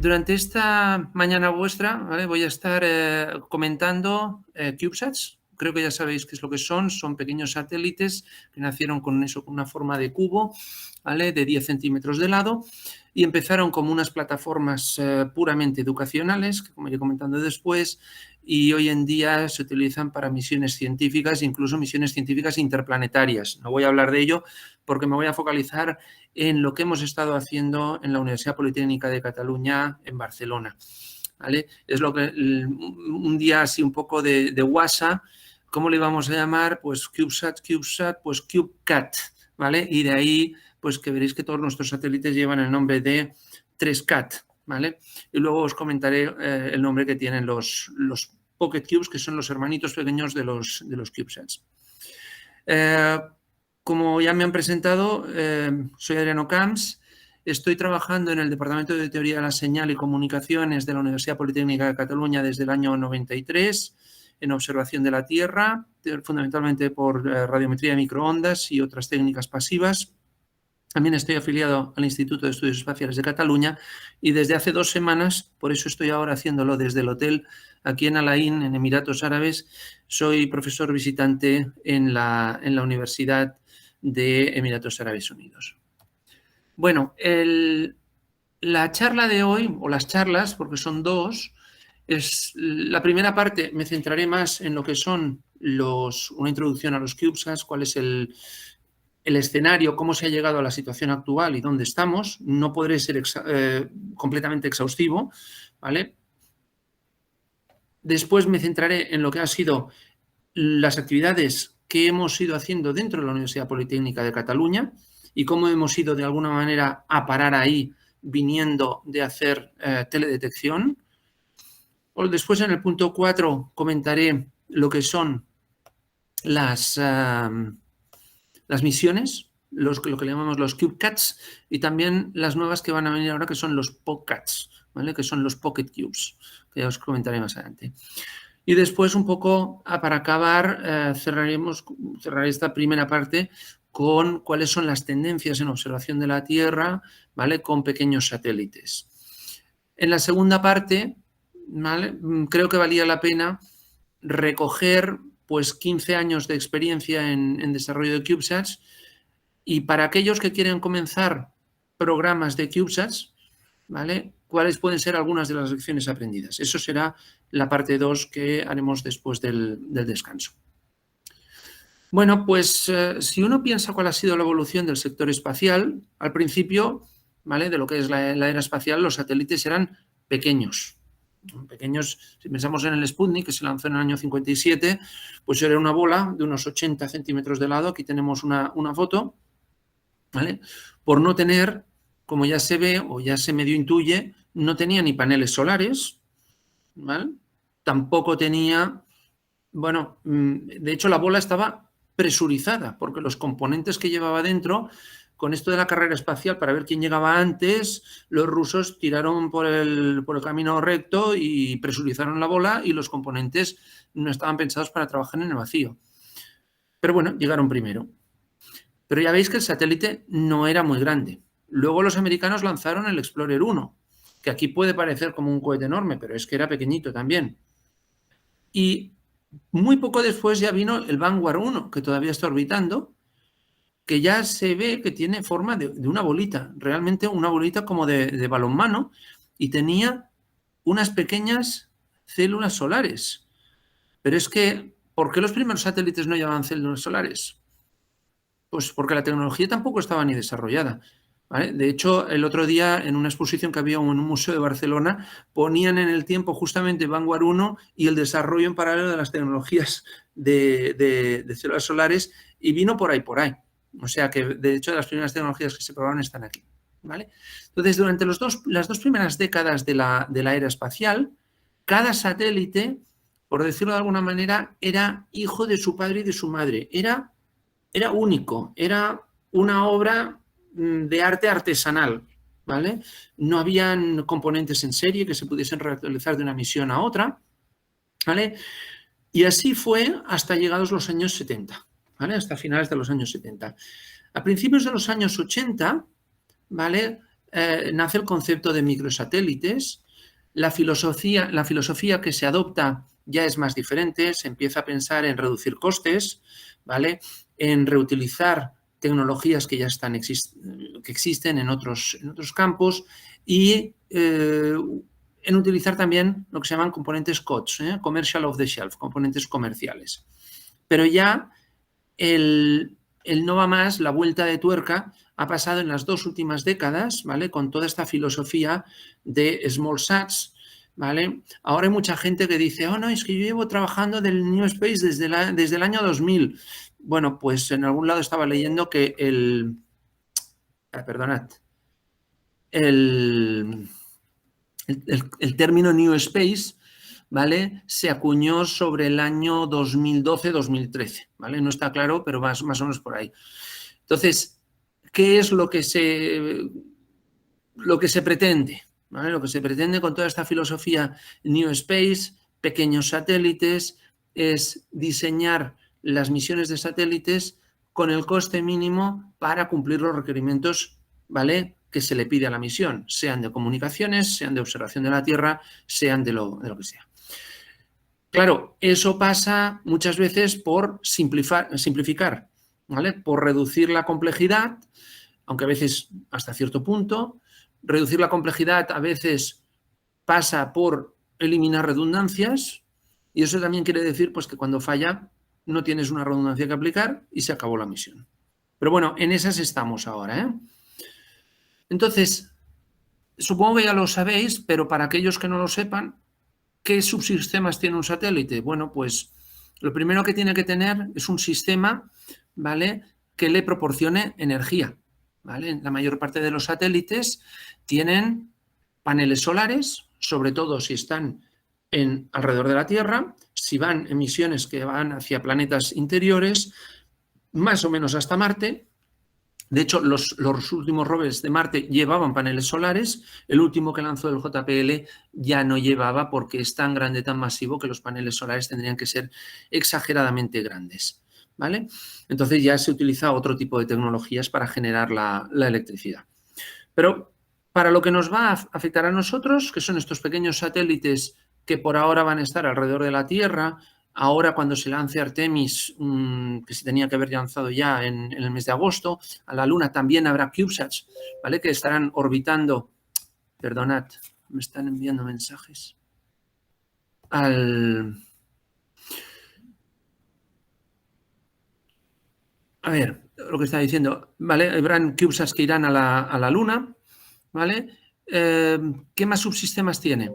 Durante esta mañana vuestra, ¿vale? Voy a estar comentando CubeSats. Creo que ya sabéis qué es lo que son. Son pequeños satélites que nacieron con eso, con una forma de cubo, ¿vale? De 10 centímetros de lado, y empezaron como unas plataformas puramente educacionales, que como iré comentando después, y hoy en día se utilizan para misiones científicas, incluso misiones científicas interplanetarias. No voy a hablar de ello porque me voy a focalizar en lo que hemos estado haciendo en la Universidad Politécnica de Cataluña en Barcelona, ¿vale? Es lo que un día así un poco de WhatsApp, ¿cómo le íbamos a llamar? Pues CubeSat, pues CubeCat, ¿vale? Y de ahí, pues que veréis que todos nuestros satélites llevan el nombre de 3CAT, ¿vale? Y luego os comentaré el nombre que tienen los Pocket Cubes, que son los hermanitos pequeños de los CubeSats. Como ya me han presentado, soy Adriano Camps, estoy trabajando en el Departamento de Teoría de la Señal y Comunicaciones de la Universidad Politécnica de Cataluña desde el año 93, en observación de la Tierra, fundamentalmente por radiometría de microondas y otras técnicas pasivas. También estoy afiliado al Instituto de Estudios Espaciales de Cataluña y desde hace 2 semanas, por eso estoy ahora haciéndolo desde el hotel aquí en Alain, en Emiratos Árabes, soy profesor visitante en la Universidad de Emiratos Árabes Unidos. Bueno, la charla de hoy, o las charlas, porque son 2, es la primera parte, me centraré más en lo que son una introducción a los CubeSats, cuál es el escenario, cómo se ha llegado a la situación actual y dónde estamos. No podré ser completamente exhaustivo, ¿vale? Después me centraré en lo que han sido las actividades que hemos ido haciendo dentro de la Universidad Politécnica de Cataluña y cómo hemos ido de alguna manera a parar ahí viniendo de hacer teledetección. Después en el punto 4 comentaré lo que son las misiones, lo que le llamamos los CubeCats, y también las nuevas que van a venir ahora, que son los PockCats, ¿vale? Que son los Pocket Cubes, que ya os comentaré más adelante. Y después, un poco para acabar, cerraré esta primera parte con cuáles son las tendencias en observación de la Tierra, ¿vale? Con pequeños satélites. En la segunda parte, ¿vale? Creo que valía la pena recoger pues 15 años de experiencia en desarrollo de CubeSats, y para aquellos que quieren comenzar programas de CubeSats, ¿vale? ¿Cuáles pueden ser algunas de las lecciones aprendidas? Eso será la parte 2 que haremos después del descanso. Bueno, pues si uno piensa cuál ha sido la evolución del sector espacial, al principio, ¿vale? De lo que es la era espacial, los satélites eran pequeños. Si pensamos en el Sputnik, que se lanzó en el año 57, pues era una bola de unos 80 centímetros de lado. Aquí tenemos una foto, ¿vale? Por no tener, como ya se ve o ya se medio intuye, no tenía ni paneles solares, ¿vale? Tampoco tenía, bueno, de hecho la bola estaba presurizada porque los componentes que llevaba dentro, con esto de la carrera espacial, para ver quién llegaba antes, los rusos tiraron por el camino recto y presurizaron la bola, y los componentes no estaban pensados para trabajar en el vacío. Pero bueno, llegaron primero. Pero ya veis que el satélite no era muy grande. Luego los americanos lanzaron el Explorer 1, que aquí puede parecer como un cohete enorme, pero es que era pequeñito también. Y muy poco después ya vino el Vanguard 1, que todavía está orbitando, que ya se ve que tiene forma de una bolita, realmente una bolita como de balonmano, y tenía unas pequeñas células solares. Pero es que, ¿por qué los primeros satélites no llevaban células solares? Pues porque la tecnología tampoco estaba ni desarrollada, ¿vale? De hecho, el otro día, en una exposición que había en un museo de Barcelona, ponían en el tiempo justamente Vanguard 1 y el desarrollo en paralelo de las tecnologías de células solares, y vino por ahí. O sea que, de hecho, las primeras tecnologías que se probaron están aquí, ¿vale? Entonces, durante las dos primeras décadas de la era espacial, cada satélite, por decirlo de alguna manera, era hijo de su padre y de su madre. Era único, era una obra de arte artesanal, ¿vale? No habían componentes en serie que se pudiesen realizar de una misión a otra, ¿vale? Y así fue hasta llegados los años 70, ¿vale? Hasta finales de los años 70. A principios de los años 80, ¿vale? nace el concepto de microsatélites. La filosofía que se adopta ya es más diferente, se empieza a pensar en reducir costes, ¿vale? En reutilizar tecnologías que ya que existen en otros campos y en utilizar también lo que se llaman componentes COTS, Commercial Off the Shelf, componentes comerciales. Pero ya el no va más, la vuelta de tuerca ha pasado en las 2 últimas décadas, ¿vale? Con toda esta filosofía de Small Sats, ¿vale? Ahora hay mucha gente que dice, oh, no, es que yo llevo trabajando del New Space desde el año 2000. Bueno, pues en algún lado estaba leyendo que perdonad, el término New Space, ¿vale? Se acuñó sobre el año 2012-2013, ¿vale? No está claro, pero más o menos por ahí. Entonces, ¿qué es lo que se pretende? ¿Vale? Lo que se pretende con toda esta filosofía New Space, pequeños satélites, es diseñar las misiones de satélites con el coste mínimo para cumplir los requerimientos, ¿vale?, que se le pide a la misión, sean de comunicaciones, sean de observación de la Tierra, sean de lo que sea. Claro, eso pasa muchas veces por simplificar, ¿vale? Por reducir la complejidad, aunque a veces hasta cierto punto. Reducir la complejidad a veces pasa por eliminar redundancias y eso también quiere decir pues, que cuando falla no tienes una redundancia que aplicar y se acabó la misión. Pero bueno, en esas estamos ahora, ¿eh? Entonces, supongo que ya lo sabéis, pero para aquellos que no lo sepan, ¿qué subsistemas tiene un satélite? Bueno, pues lo primero que tiene que tener es un sistema, ¿vale?, que le proporcione energía, ¿vale? La mayor parte de los satélites tienen paneles solares, sobre todo si están alrededor de la Tierra, si van en misiones que van hacia planetas interiores, más o menos hasta Marte. De hecho, los últimos rovers de Marte llevaban paneles solares. El último que lanzó el JPL ya no llevaba porque es tan grande, tan masivo, que los paneles solares tendrían que ser exageradamente grandes, ¿vale? Entonces ya se utiliza otro tipo de tecnologías para generar la electricidad. Pero para lo que nos va a afectar a nosotros, que son estos pequeños satélites que por ahora van a estar alrededor de la Tierra. Ahora, cuando se lance Artemis, que se tenía que haber lanzado ya en el mes de agosto, a la Luna también habrá CubeSats, ¿vale?, que estarán orbitando. Perdonad, me están enviando mensajes. A ver, lo que está diciendo, ¿vale? Habrán CubeSats que irán a la Luna, ¿vale? ¿Qué más subsistemas tiene?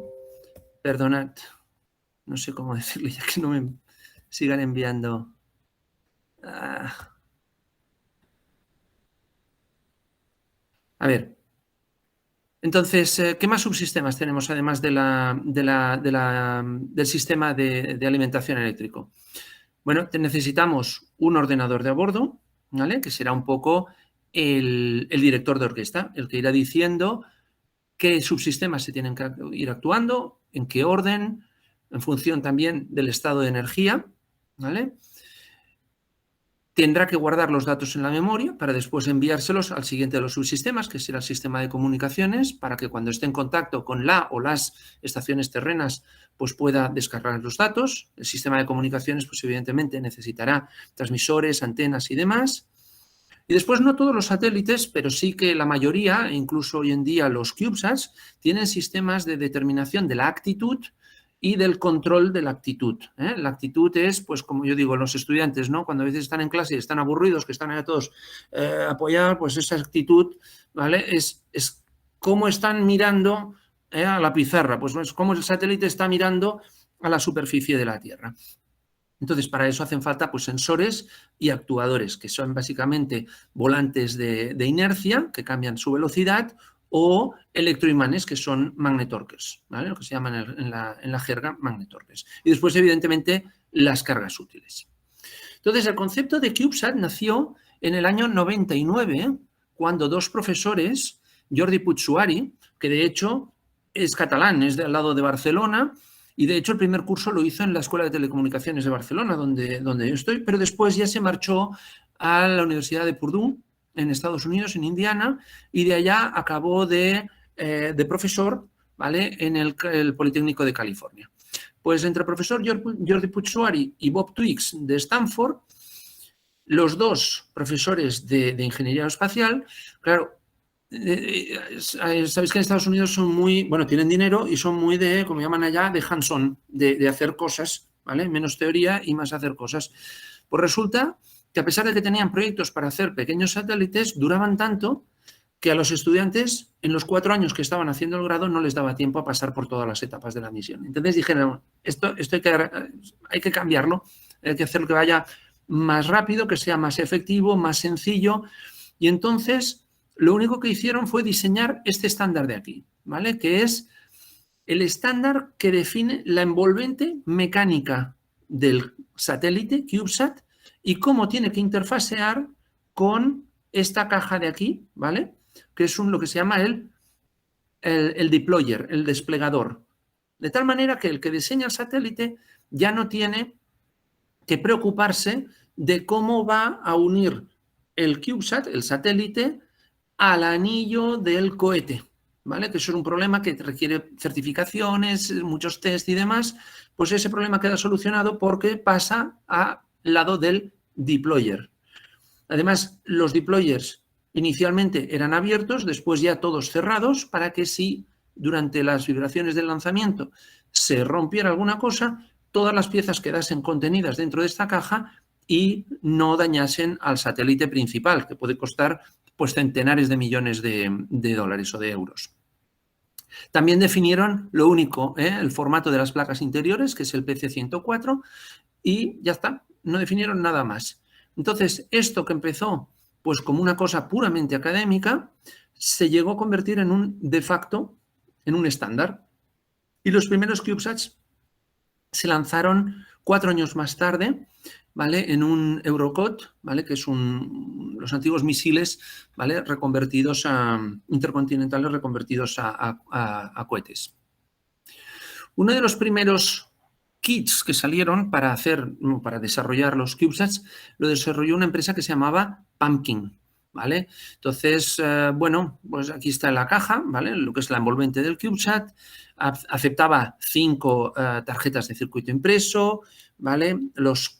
Perdonad, no sé cómo decirle, ya que no me sigan enviando. A ver, entonces, ¿qué más subsistemas tenemos además del sistema de alimentación eléctrico? Bueno, necesitamos un ordenador de a bordo, ¿vale?, que será un poco el director de orquesta, el que irá diciendo qué subsistemas se tienen que ir actuando, en qué orden, en función también del estado de energía, ¿vale? Tendrá que guardar los datos en la memoria para después enviárselos al siguiente de los subsistemas, que será el sistema de comunicaciones, para que cuando esté en contacto con la o las estaciones terrenas, pues pueda descargar los datos. El sistema de comunicaciones, pues evidentemente necesitará transmisores, antenas y demás. Y después no todos los satélites, pero sí que la mayoría, incluso hoy en día los CubeSats, tienen sistemas de determinación de la actitud y del control de la actitud, ¿eh? La actitud es, pues como yo digo, los estudiantes, ¿no?, cuando a veces están en clase y están aburridos, que están ahí todos apoyados, pues esa actitud, ¿vale?, es cómo están mirando a la pizarra, pues es cómo el satélite está mirando a la superficie de la Tierra. Entonces, para eso hacen falta pues, sensores y actuadores, que son básicamente volantes de inercia, que cambian su velocidad, o electroimanes, que son magnetorques, ¿vale?, lo que se llaman en la jerga magnetorques. Y después, evidentemente, las cargas útiles. Entonces, el concepto de CubeSat nació en el año 99, cuando 2 profesores, Jordi Puig-Suari, que de hecho es catalán, es del lado de Barcelona, y de hecho el primer curso lo hizo en la Escuela de Telecomunicaciones de Barcelona, donde yo estoy, pero después ya se marchó a la Universidad de Purdue, en Estados Unidos, en Indiana, y de allá acabó de profesor, ¿vale?, en el Politécnico de California. Pues entre el profesor Jordi Puig-Suari y Bob Twiggs de Stanford, los dos profesores de ingeniería aeroespacial, claro, sabéis que en Estados Unidos son muy, bueno, tienen dinero y son muy de, como llaman allá, de hands-on, de hacer cosas, ¿vale? Menos teoría y más hacer cosas. Pues resulta que a pesar de que tenían proyectos para hacer pequeños satélites, duraban tanto que a los estudiantes, en los 4 años que estaban haciendo el grado, no les daba tiempo a pasar por todas las etapas de la misión. Entonces dijeron, esto hay que cambiarlo, hay que hacerlo que vaya más rápido, que sea más efectivo, más sencillo. Y entonces lo único que hicieron fue diseñar este estándar de aquí, ¿vale? Que es el estándar que define la envolvente mecánica del satélite CubeSat y cómo tiene que interfacear con esta caja de aquí, ¿vale? Que es lo que se llama el deployer, el desplegador. De tal manera que el que diseña el satélite ya no tiene que preocuparse de cómo va a unir el CubeSat, el satélite, al anillo del cohete, ¿vale? Que eso es un problema que requiere certificaciones, muchos test y demás. Pues ese problema queda solucionado porque pasa al lado del deployer. Además, los deployers inicialmente eran abiertos, después ya todos cerrados, para que si durante las vibraciones del lanzamiento se rompiera alguna cosa, todas las piezas quedasen contenidas dentro de esta caja y no dañasen al satélite principal, que puede costar pues centenares de millones de dólares o de euros. También definieron lo único, el formato de las placas interiores, que es el PC104, y ya está, no definieron nada más. Entonces, esto que empezó pues como una cosa puramente académica, se llegó a convertir en un de facto, en un estándar. Y los primeros CubeSats se lanzaron 4 años más tarde, ¿vale?, en un Eurocot, ¿vale?, que es los antiguos misiles, ¿vale?, reconvertidos intercontinentales reconvertidos a cohetes. Uno de los primeros kits que salieron para desarrollar los CubeSats lo desarrolló una empresa que se llamaba Pumpkin, ¿vale? Entonces, bueno, pues aquí está la caja, ¿vale?, lo que es la envolvente del CubeSat. Aceptaba 5 tarjetas de circuito impreso, ¿vale?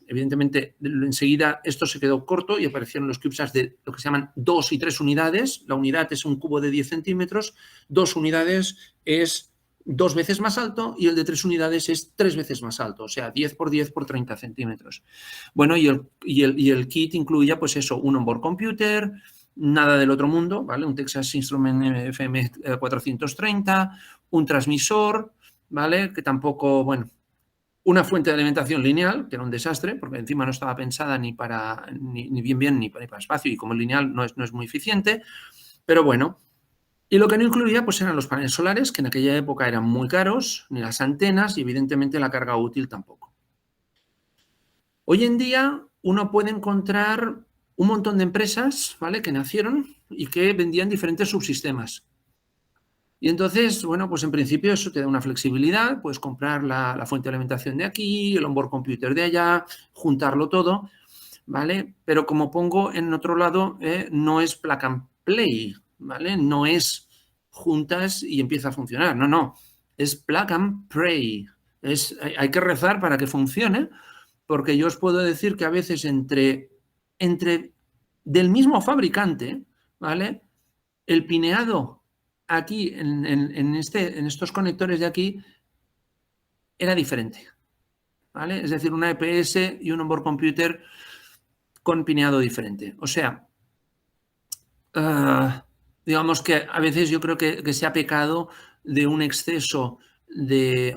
Evidentemente, enseguida esto se quedó corto y aparecieron los CubeSats de lo que se llaman 2 y 3 unidades. La unidad es un cubo de 10 centímetros, 2 unidades es 2 veces más alto y el de 3 unidades es 3 veces más alto, o sea, 10 por 10 por 30 centímetros. Bueno, y el kit incluía, pues eso, un onboard computer, nada del otro mundo, ¿vale? Un Texas Instrument FM 430, un transmisor, ¿vale? Que tampoco, bueno, una fuente de alimentación lineal, que era un desastre, porque encima no estaba pensada ni bien ni para espacio, y como lineal no es muy eficiente, pero bueno. Y lo que no incluía pues eran los paneles solares, que en aquella época eran muy caros, ni las antenas y evidentemente la carga útil tampoco. Hoy en día uno puede encontrar un montón de empresas, ¿vale?, que nacieron y que vendían diferentes subsistemas. Y entonces, bueno, pues en principio eso te da una flexibilidad, puedes comprar la fuente de alimentación de aquí, el onboard computer de allá, juntarlo todo, ¿vale? Pero como pongo en otro lado, no es plug and play, ¿vale? No es juntas y empieza a funcionar, no, es plug and pray. Hay que rezar para que funcione, porque yo os puedo decir que a veces entre del mismo fabricante, ¿vale?, el pineado aquí en estos conectores de aquí era diferente, ¿vale? Es decir, una EPS y un onboard computer con pineado diferente. O sea, digamos que a veces yo creo que se ha pecado de un exceso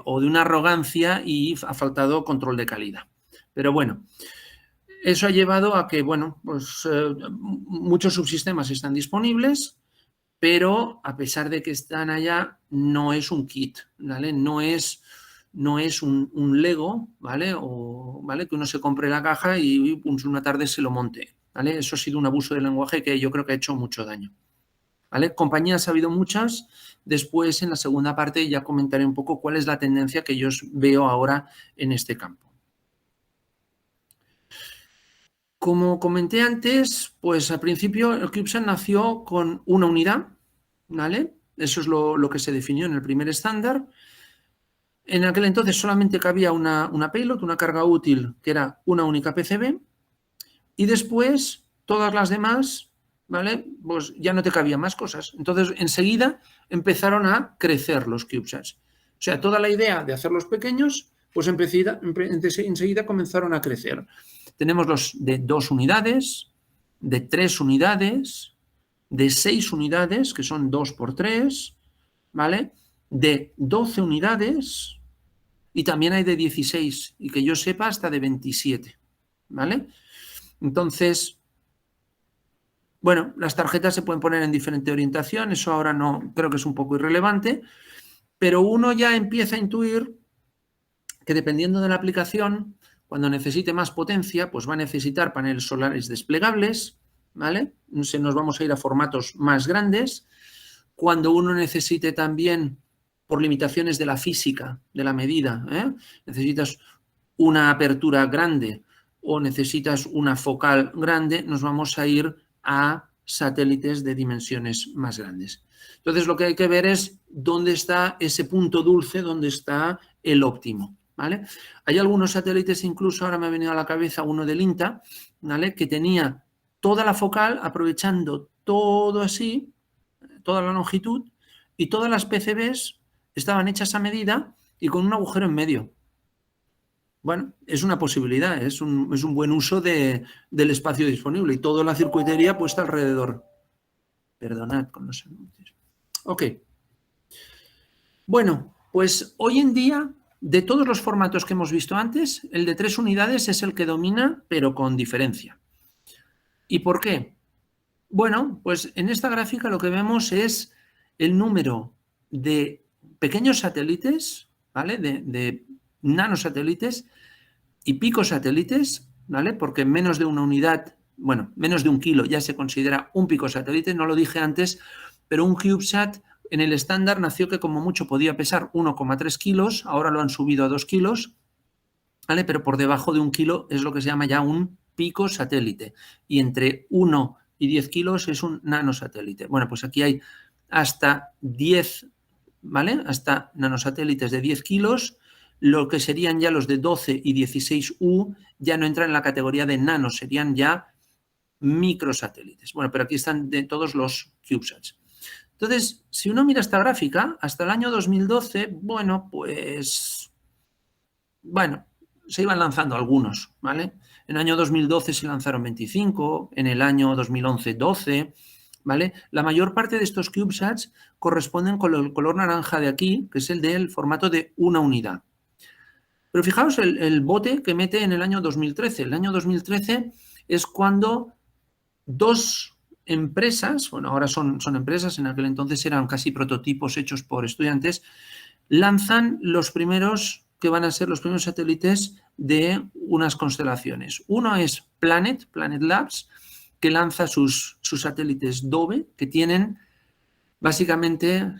o de una arrogancia y ha faltado control de calidad. Pero bueno, eso ha llevado a que, bueno, pues muchos subsistemas están disponibles, pero a pesar de que están allá, no es un kit, ¿vale? No es un Lego, ¿vale? ¿Vale?, que uno se compre la caja y una tarde se lo monte, ¿vale? Eso ha sido un abuso del lenguaje que yo creo que ha hecho mucho daño, ¿vale? Compañías ha habido muchas. Después, en la segunda parte, ya comentaré un poco cuál es la tendencia que yo veo ahora en este campo. Como comenté antes, pues al principio el CubeSat nació con una unidad, ¿vale? Eso es lo que se definió en el primer estándar. En aquel entonces solamente cabía una payload, una carga útil, que era una única PCB, y después todas las demás, ¿vale? Pues ya no te cabían más cosas. Entonces, enseguida empezaron a crecer los CubeSats. O sea, toda la idea de hacerlos pequeños, pues enseguida comenzaron a crecer. Tenemos los de 2 unidades, de 3 unidades, de 6 unidades, que son 2 por 3, ¿vale? De 12 unidades y también hay de 16 y que yo sepa hasta de 27, ¿vale? Entonces, bueno, las tarjetas se pueden poner en diferente orientación, eso ahora no, creo que es un poco irrelevante, pero uno ya empieza a intuir que dependiendo de la aplicación, cuando necesite más potencia, pues va a necesitar paneles solares desplegables, ¿vale? Nos vamos a ir a formatos más grandes. Cuando uno necesite también, por limitaciones de la física, de la medida, necesitas una apertura grande o necesitas una focal grande, nos vamos a ir a satélites de dimensiones más grandes. Entonces, lo que hay que ver es dónde está ese punto dulce, dónde está el óptimo, ¿vale? Hay algunos satélites, incluso ahora me ha venido a la cabeza uno del INTA, ¿vale? Que tenía toda la focal aprovechando todo así, toda la longitud, y todas las PCBs estaban hechas a medida y con un agujero en medio. Bueno, es una posibilidad, es un buen uso del espacio disponible y toda la circuitería puesta alrededor. Perdonad con los anuncios. Ok. Bueno, pues hoy en día, de todos los formatos que hemos visto antes, el de 3 unidades es el que domina, pero con diferencia. ¿Y por qué? Bueno, pues en esta gráfica lo que vemos es el número de pequeños satélites, ¿vale? De nanosatélites y picosatélites, ¿vale? Porque menos de una unidad, bueno, menos de 1 kilo ya se considera un picosatélite, no lo dije antes, pero un CubeSat en el estándar nació que como mucho podía pesar 1,3 kilos, ahora lo han subido a 2 kilos, ¿vale? Pero por debajo de 1 kilo es lo que se llama ya un picosatélite. Y entre 1 y 10 kilos es un nanosatélite. Bueno, pues aquí hay hasta 10, ¿vale? Hasta nanosatélites de 10 kilos. Lo que serían ya los de 12 y 16U ya no entran en la categoría de nano, serían ya microsatélites. Bueno, pero aquí están de todos los CubeSats. Entonces, si uno mira esta gráfica, hasta el año 2012, bueno, pues, bueno, se iban lanzando algunos, ¿vale? En el año 2012 se lanzaron 25, en el año 2011 12, ¿vale? La mayor parte de estos CubeSats corresponden con el color naranja de aquí, que es el del formato de una unidad. Pero fijaos el bote que mete en el año 2013. El año 2013 es cuando 2 empresas, bueno, ahora son empresas, en aquel entonces eran casi prototipos hechos por estudiantes, lanzan los primeros que van a ser los primeros satélites de unas constelaciones. Uno es Planet Labs, que lanza sus satélites Dove, que tienen básicamente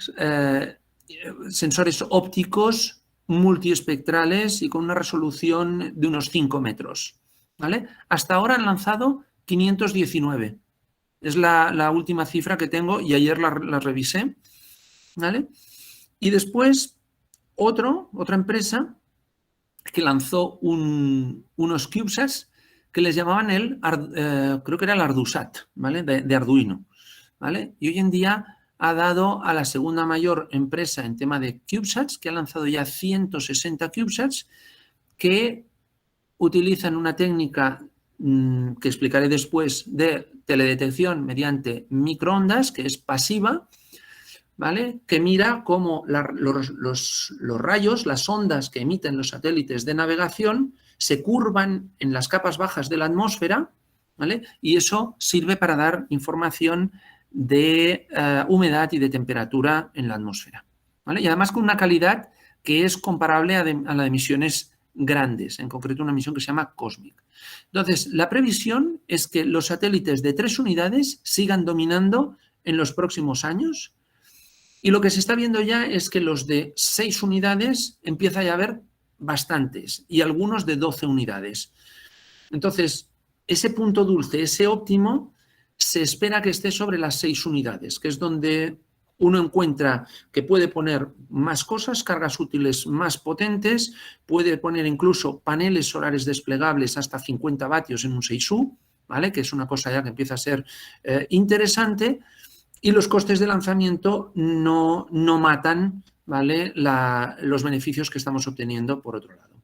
sensores ópticos multiespectrales y con una resolución de unos 5 metros, ¿vale? Hasta ahora han lanzado 519. Es la última cifra que tengo y ayer la revisé, ¿vale? Y después otra empresa que lanzó unos CubeSats que les llamaban creo que era el Ardusat, ¿vale? De Arduino, ¿vale? Y hoy en día ha dado a la segunda mayor empresa en tema de CubeSats, que ha lanzado ya 160 CubeSats, que utilizan una técnica que explicaré después de teledetección mediante microondas, que es pasiva, ¿vale? Que mira cómo los rayos, las ondas que emiten los satélites de navegación se curvan en las capas bajas de la atmósfera, ¿vale? Y eso sirve para dar información de humedad y de temperatura en la atmósfera, ¿vale? Y además con una calidad que es comparable a la de emisiones grandes, en concreto una misión que se llama COSMIC. Entonces, la previsión es que los satélites de 3 unidades sigan dominando en los próximos años y lo que se está viendo ya es que los de 6 unidades empieza ya a haber bastantes y algunos de 12 unidades. Entonces, ese punto dulce, ese óptimo, se espera que esté sobre las 6 unidades, que es donde uno encuentra que puede poner más cosas, cargas útiles más potentes, puede poner incluso paneles solares desplegables hasta 50 vatios en un 6U, ¿vale? Que es una cosa ya que empieza a ser interesante, y los costes de lanzamiento no matan, ¿vale? Los beneficios que estamos obteniendo por otro lado.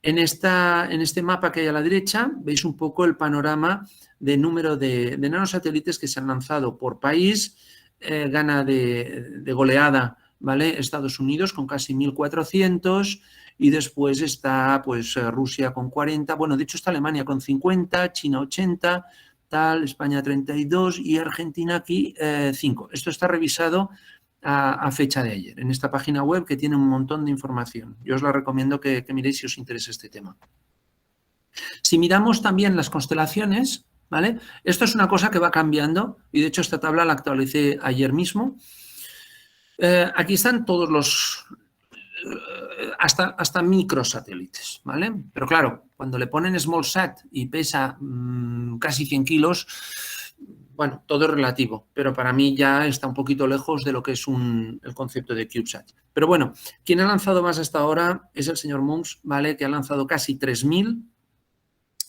En este mapa que hay a la derecha veis un poco el panorama de número de nanosatélites que se han lanzado por país. Gana de goleada, ¿vale? Estados Unidos con casi 1.400 y después está pues Rusia con 40. Bueno, de hecho está Alemania con 50, China 80, tal, España 32 y Argentina aquí 5. Esto está revisado a fecha de ayer, en esta página web que tiene un montón de información. Yo os la recomiendo que miréis si os interesa este tema. Si miramos también las constelaciones, ¿vale? Esto es una cosa que va cambiando y de hecho esta tabla la actualicé ayer mismo. Aquí están todos los... hasta microsatélites, ¿vale? Pero claro, cuando le ponen SmallSat y pesa casi 100 kilos, bueno, todo es relativo, pero para mí ya está un poquito lejos de lo que es el concepto de CubeSat. Pero bueno, quien ha lanzado más hasta ahora es el señor Mums, ¿vale? Que ha lanzado casi 3.000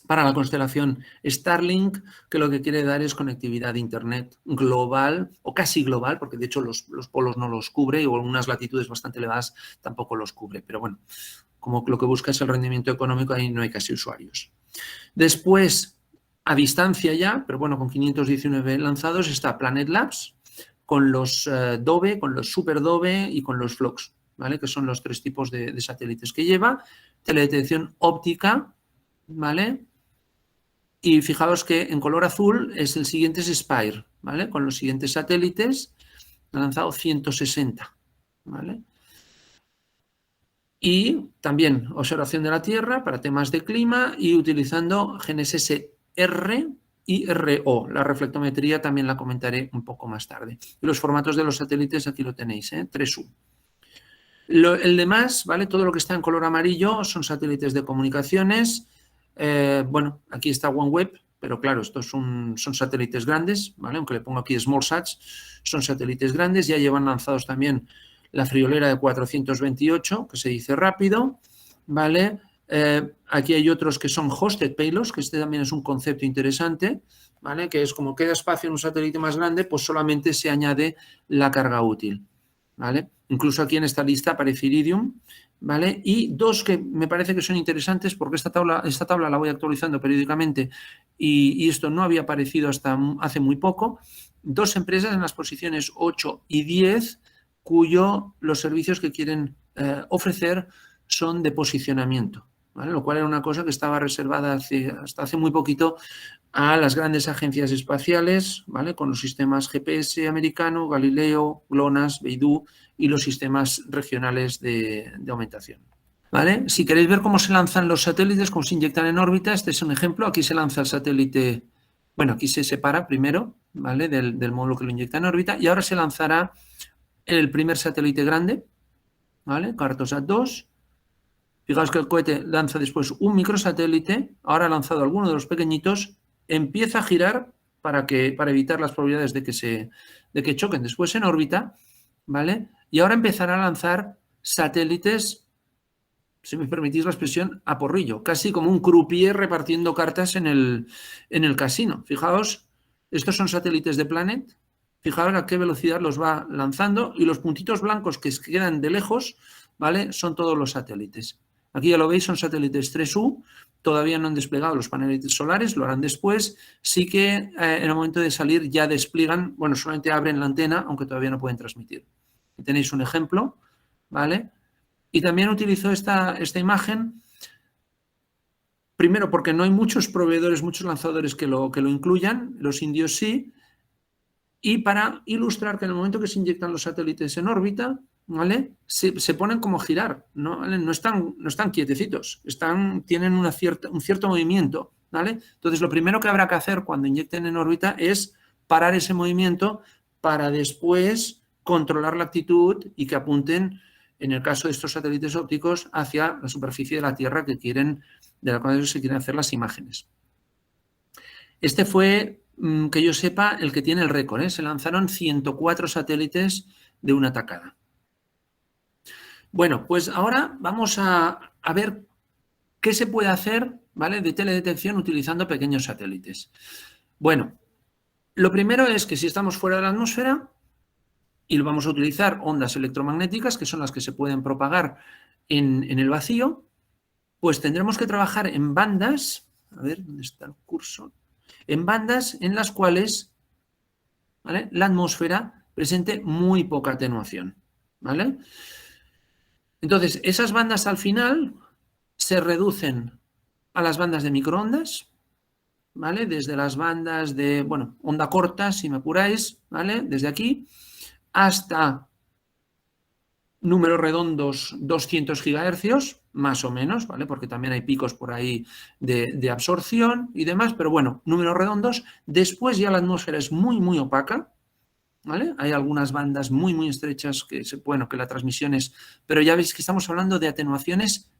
para la constelación Starlink, que lo que quiere dar es conectividad de Internet global, o casi global, porque de hecho los polos no los cubre, o en unas latitudes bastante elevadas tampoco los cubre. Pero bueno, como lo que busca es el rendimiento económico, ahí no hay casi usuarios. Después, a distancia ya, pero bueno, con 519 lanzados, está Planet Labs, con los Dove, con los Super Dove y con los Phlox, ¿vale? Que son los 3 tipos de satélites que lleva. Teledetección óptica, ¿vale? Y fijaos que en color azul el siguiente es Spire, ¿vale? Con los siguientes satélites ha lanzado 160, ¿vale? Y también observación de la Tierra para temas de clima y utilizando GNSS R y RO. La reflectometría también la comentaré un poco más tarde. Y los formatos de los satélites aquí lo tenéis, 3U. El demás, ¿vale? Todo lo que está en color amarillo son satélites de comunicaciones. Bueno, aquí está OneWeb, pero claro, estos son satélites grandes, ¿vale? Aunque le pongo aquí SmallSats, son satélites grandes. Ya llevan lanzados también la friolera de 428, que se dice rápido, ¿vale? Aquí hay otros que son hosted payloads, que este también es un concepto interesante, ¿vale? Que es como queda espacio en un satélite más grande, pues solamente se añade la carga útil, ¿vale? Incluso aquí en esta lista aparece Iridium, ¿vale? Y 2 que me parece que son interesantes porque esta tabla la voy actualizando periódicamente y esto no había aparecido hasta hace muy poco. 2 empresas en las posiciones 8 y 10 los servicios que quieren ofrecer son de posicionamiento, ¿vale? Lo cual era una cosa que estaba reservada hasta hace muy poquito a las grandes agencias espaciales, ¿vale? Con los sistemas GPS americano, Galileo, GLONASS, Beidou y los sistemas regionales de aumentación, ¿vale? Si queréis ver cómo se lanzan los satélites, cómo se inyectan en órbita, este es un ejemplo. Aquí se lanza el satélite, bueno, aquí se separa primero, ¿vale? Del módulo que lo inyecta en órbita y ahora se lanzará el primer satélite grande, ¿vale? Cartosat 2. Fijaos que el cohete lanza después un microsatélite, ahora ha lanzado alguno de los pequeñitos, empieza a girar para evitar las probabilidades de que choquen después en órbita, ¿vale? Y ahora empezará a lanzar satélites, si me permitís la expresión, a porrillo, casi como un croupier repartiendo cartas en el casino. Fijaos, estos son satélites de Planet, fijaos a qué velocidad los va lanzando y los puntitos blancos que quedan de lejos, ¿vale? Son todos los satélites. Aquí ya lo veis, son satélites 3U, todavía no han desplegado los paneles solares, lo harán después. Sí que en el momento de salir ya despliegan, bueno, solamente abren la antena, aunque todavía no pueden transmitir. Aquí tenéis un ejemplo, ¿vale? Y también utilizo esta imagen, primero porque no hay muchos proveedores, muchos lanzadores que lo incluyan, los indios sí, y para ilustrar que en el momento que se inyectan los satélites en órbita, ¿vale? Se ponen como a girar, ¿no? ¿Vale? No están quietecitos, tienen un cierto movimiento, ¿vale? Entonces, lo primero que habrá que hacer cuando inyecten en órbita es parar ese movimiento para después controlar la actitud y que apunten, en el caso de estos satélites ópticos, hacia la superficie de la Tierra de la cual se quieren hacer las imágenes. Este fue, que yo sepa, el que tiene el récord, ¿eh? Se lanzaron 104 satélites de una tacada. Bueno, pues ahora vamos a ver qué se puede hacer, ¿vale?, de teledetección utilizando pequeños satélites. Bueno, lo primero es que si estamos fuera de la atmósfera y lo vamos a utilizar ondas electromagnéticas, que son las que se pueden propagar en el vacío, pues tendremos que trabajar en bandas, a ver, ¿dónde está el curso? En bandas en las cuales, ¿vale?, la atmósfera presente muy poca atenuación, ¿vale? Entonces, esas bandas al final se reducen a las bandas de microondas, ¿vale? Desde las bandas de, bueno, onda corta, si me apuráis, ¿vale?, desde aquí, hasta números redondos 200 gigahercios, más o menos, ¿vale? Porque también hay picos por ahí de absorción y demás, pero bueno, números redondos. Después ya la atmósfera es muy, muy opaca, ¿vale? Hay algunas bandas muy, muy estrechas que, bueno, que la transmisión es, pero ya veis que estamos hablando de atenuaciones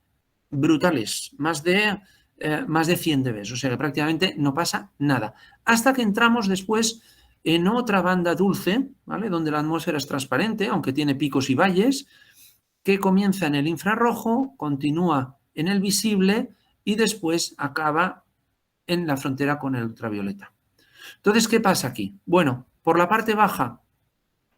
brutales, más de 100 dB, o sea que prácticamente no pasa nada. Hasta que entramos después en otra banda dulce, ¿vale?, donde la atmósfera es transparente, aunque tiene picos y valles, que comienza en el infrarrojo, continúa en el visible y después acaba en la frontera con el ultravioleta. Entonces, ¿qué pasa aquí? Bueno, por la parte baja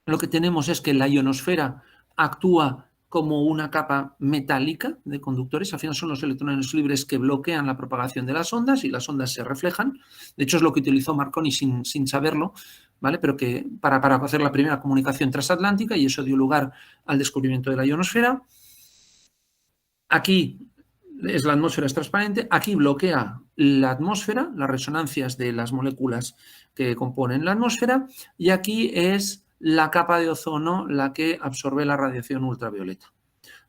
lo que tenemos es que la ionosfera actúa como una capa metálica de conductores. Al final son los electrones libres que bloquean la propagación de las ondas y las ondas se reflejan. De hecho, es lo que utilizó Marconi sin saberlo, ¿vale?, pero que para hacer la primera comunicación transatlántica, y eso dio lugar al descubrimiento de la ionosfera. Aquí la atmósfera es transparente, aquí bloquea la atmósfera, las resonancias de las moléculas que componen la atmósfera, y aquí es la capa de ozono la que absorbe la radiación ultravioleta.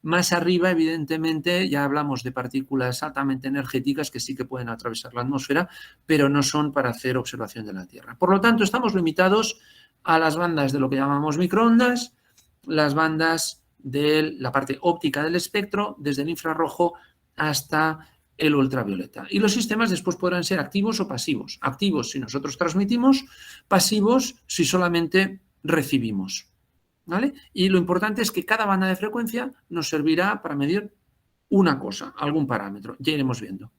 Más arriba, evidentemente, ya hablamos de partículas altamente energéticas que sí que pueden atravesar la atmósfera, pero no son para hacer observación de la Tierra. Por lo tanto, estamos limitados a las bandas de lo que llamamos microondas, las bandas de la parte óptica del espectro, desde el infrarrojo hasta el ultravioleta. Y los sistemas después podrán ser activos o pasivos. Activos si nosotros transmitimos, pasivos si solamente recibimos, ¿vale? Y lo importante es que cada banda de frecuencia nos servirá para medir una cosa, algún parámetro. Ya iremos viendo,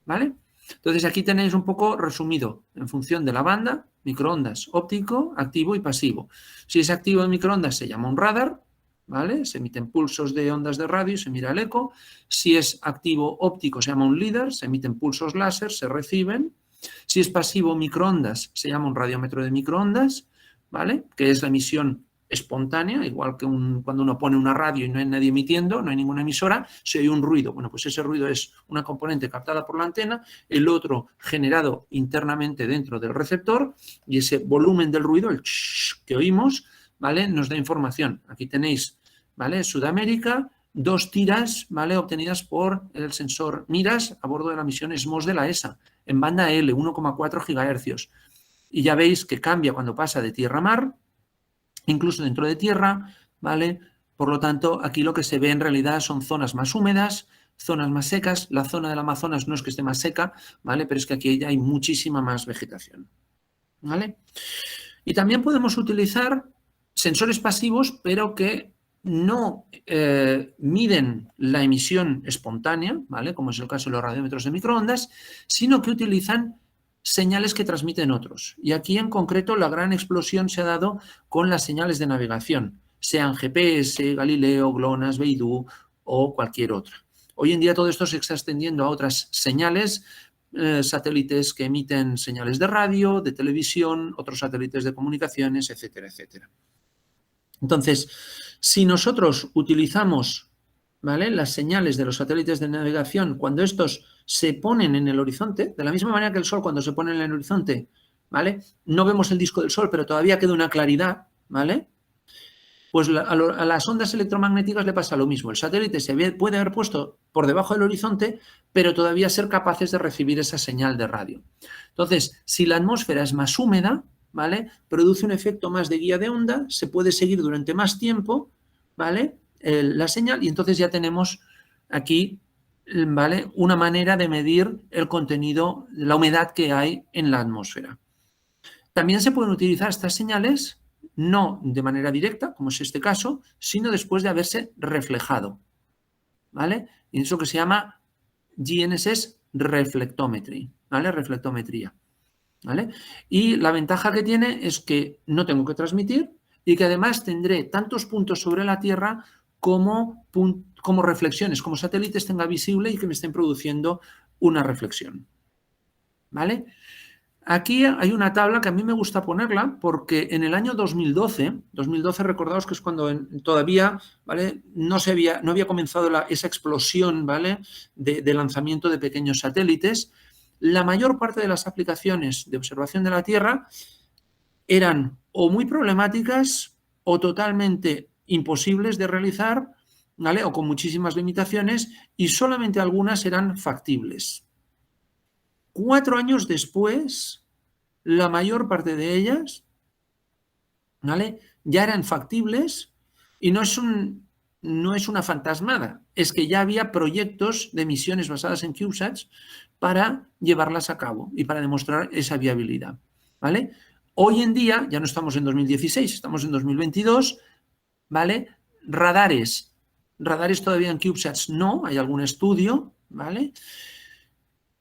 ¿vale? Entonces aquí tenéis un poco resumido en función de la banda, microondas, óptico, activo y pasivo. Si es activo en microondas se llama un radar, ¿vale? Se emiten pulsos de ondas de radio y se mira el eco. Si es activo óptico se llama un LIDAR, se emiten pulsos láser, se reciben. Si es pasivo microondas se llama un radiómetro de microondas, ¿vale?, que es la emisión espontánea, igual que cuando uno pone una radio y no hay nadie emitiendo, no hay ninguna emisora, se oye un ruido. Bueno, pues ese ruido es una componente captada por la antena, el otro generado internamente dentro del receptor, y ese volumen del ruido, el que oímos, ¿vale?, nos da información. Aquí tenéis, ¿vale?, Sudamérica, 2 tiras, ¿vale?, obtenidas por el sensor MIRAS a bordo de la misión SMOS de la ESA, en banda L, 1,4 GHz. Y ya veis que cambia cuando pasa de tierra a mar, incluso dentro de tierra, ¿vale? Por lo tanto, aquí lo que se ve en realidad son zonas más húmedas, zonas más secas. La zona del Amazonas no es que esté más seca, ¿vale?, pero es que aquí ya hay muchísima más vegetación, ¿vale? Y también podemos utilizar sensores pasivos, pero que no miden la emisión espontánea, ¿vale?, como es el caso de los radiómetros de microondas, sino que utilizan señales que transmiten otros. Y aquí en concreto la gran explosión se ha dado con las señales de navegación, sean GPS, Galileo, GLONASS, Beidou o cualquier otra. Hoy en día todo esto se está extendiendo a otras señales, satélites que emiten señales de radio, de televisión, otros satélites de comunicaciones, etcétera, etcétera. Entonces, si nosotros utilizamos, ¿vale?, las señales de los satélites de navegación cuando estos se ponen en el horizonte, de la misma manera que el Sol cuando se pone en el horizonte, ¿vale?, no vemos el disco del Sol, pero todavía queda una claridad, ¿vale?, pues a las ondas electromagnéticas le pasa lo mismo. El satélite puede haber puesto por debajo del horizonte, pero todavía ser capaces de recibir esa señal de radio. Entonces, si la atmósfera es más húmeda, ¿vale?, produce un efecto más de guía de onda, se puede seguir durante más tiempo, ¿vale?, la señal, y entonces ya tenemos aquí ¿vale? Una manera de medir el contenido, la humedad que hay en la atmósfera. También se pueden utilizar estas señales no de manera directa, como es este caso, sino después de haberse reflejado, ¿vale? Y eso que se llama GNSS Reflectometry, ¿vale? Reflectometría, ¿vale? Y la ventaja que tiene es que no tengo que transmitir y que además tendré tantos puntos sobre la Tierra como reflexiones, como satélites tenga visible y que me estén produciendo una reflexión, ¿vale? Aquí hay una tabla que a mí me gusta ponerla porque en el año 2012 recordaos que es cuando todavía, ¿vale? no había comenzado esa explosión, ¿vale? de lanzamiento de pequeños satélites. La mayor parte de las aplicaciones de observación de la Tierra eran o muy problemáticas o totalmente imposibles de realizar, ¿vale? O con muchísimas limitaciones, y solamente algunas eran factibles. 4 años después, la mayor parte de ellas, ¿vale? ya eran factibles y no es una fantasmada, es que ya había proyectos de misiones basadas en CubeSats para llevarlas a cabo y para demostrar esa viabilidad, ¿vale? Hoy en día, ya no estamos en 2016, estamos en 2022, ¿vale? Radares todavía en CubeSats no, hay algún estudio, ¿vale?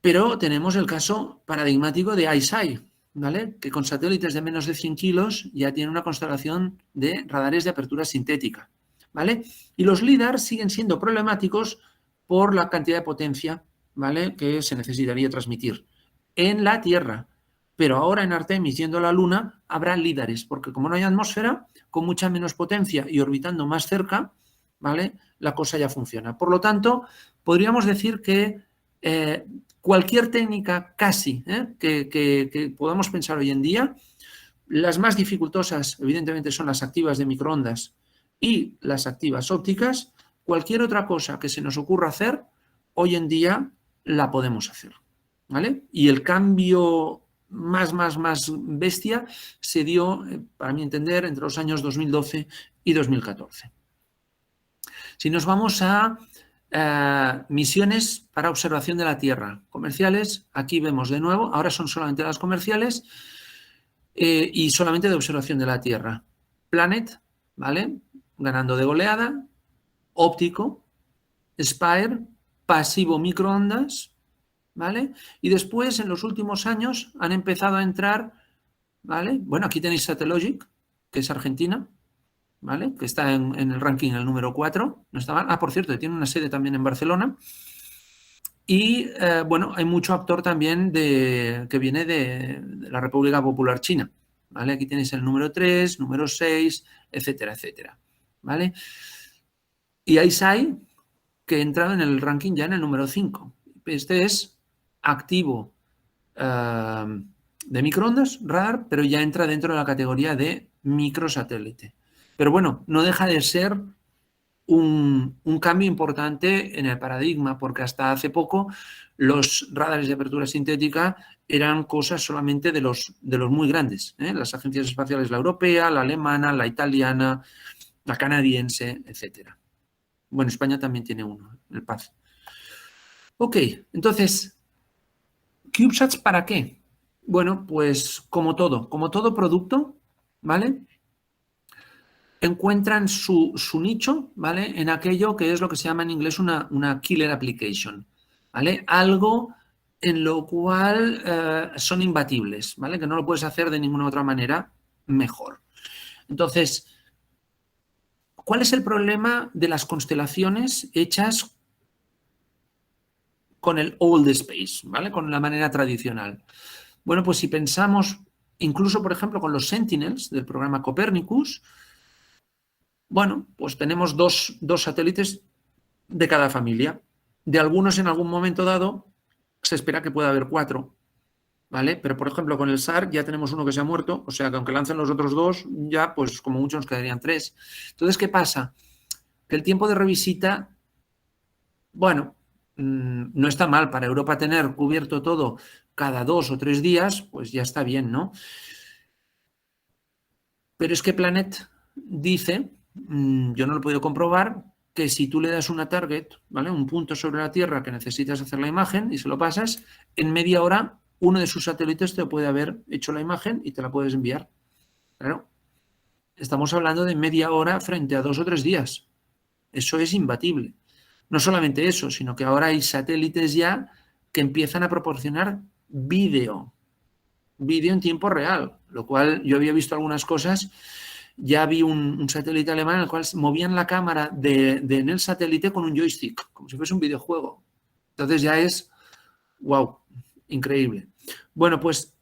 Pero tenemos el caso paradigmático de ICEYE, ¿vale? Que con satélites de menos de 100 kilos ya tiene una constelación de radares de apertura sintética, ¿vale? Y los LIDAR siguen siendo problemáticos por la cantidad de potencia, ¿vale? que se necesitaría transmitir en la Tierra. Pero ahora en Artemis, yendo a la Luna, habrá LIDARes, porque como no hay atmósfera, con mucha menos potencia y orbitando más cerca, ¿vale? La cosa ya funciona. Por lo tanto, podríamos decir que cualquier técnica casi que podamos pensar hoy en día, las más dificultosas evidentemente son las activas de microondas y las activas ópticas. Cualquier otra cosa que se nos ocurra hacer, hoy en día la podemos hacer, ¿vale? Y el cambio más bestia se dio, para mi entender, entre los años 2012 y 2014. Si nos vamos a misiones para observación de la Tierra comerciales, aquí vemos de nuevo, ahora son solamente las comerciales y solamente de observación de la Tierra. Planet, ¿vale? Ganando de goleada, óptico, Spire, pasivo microondas, ¿vale? Y después, en los últimos años, han empezado a entrar, ¿vale? Bueno, aquí tenéis Satellogic, que es Argentina, ¿vale? Que está en el ranking el número 4. No está mal. Ah, por cierto, tiene una sede también en Barcelona. Y bueno, hay mucho actor también que viene de la República Popular China, ¿vale? Aquí tenéis el número 3, número 6, etcétera, etcétera, ¿vale? Y ICEYE, que ha entrado en el ranking ya en el número 5. Este es activo de microondas, radar, pero ya entra dentro de la categoría de microsatélite. Pero bueno, no deja de ser un cambio importante en el paradigma, porque hasta hace poco los radares de apertura sintética eran cosas solamente de los muy grandes, ¿eh? Las agencias espaciales, la europea, la alemana, la italiana, la canadiense, etcétera. Bueno, España también tiene uno, el PAZ. Ok, entonces, ¿CubeSats para qué? Bueno, pues como todo producto, ¿vale? Encuentran su nicho, ¿vale? En aquello que es lo que se llama en inglés una killer application, ¿vale? Algo en lo cual son imbatibles, ¿vale? Que no lo puedes hacer de ninguna otra manera mejor. Entonces, ¿cuál es el problema de las constelaciones hechas con el old space, ¿vale? Con la manera tradicional? Bueno, pues si pensamos, incluso, por ejemplo, con los Sentinels del programa Copernicus, bueno, pues tenemos dos satélites de cada familia. De algunos en algún momento dado se espera que pueda haber 4, ¿vale? Pero, por ejemplo, con el SAR ya tenemos uno que se ha muerto, o sea que aunque lancen los otros 2, ya pues como mucho nos quedarían 3. Entonces, ¿qué pasa? Que el tiempo de revisita, bueno, no está mal. Para Europa tener cubierto todo cada 2 o 3 días, pues ya está bien, ¿no? Pero es que Planet dice, yo no lo he podido comprobar, que si tú le das una target, ¿vale? Un punto sobre la Tierra que necesitas hacer la imagen y se lo pasas, en media hora uno de sus satélites te puede haber hecho la imagen y te la puedes enviar. Claro, estamos hablando de media hora frente a 2 o 3 días. Eso es imbatible. No solamente eso, sino que ahora hay satélites ya que empiezan a proporcionar vídeo en tiempo real, lo cual yo había visto algunas cosas. Ya vi un satélite alemán en el cual movían la cámara en el satélite con un joystick, como si fuese un videojuego. Entonces ya es, wow, increíble. Bueno, pues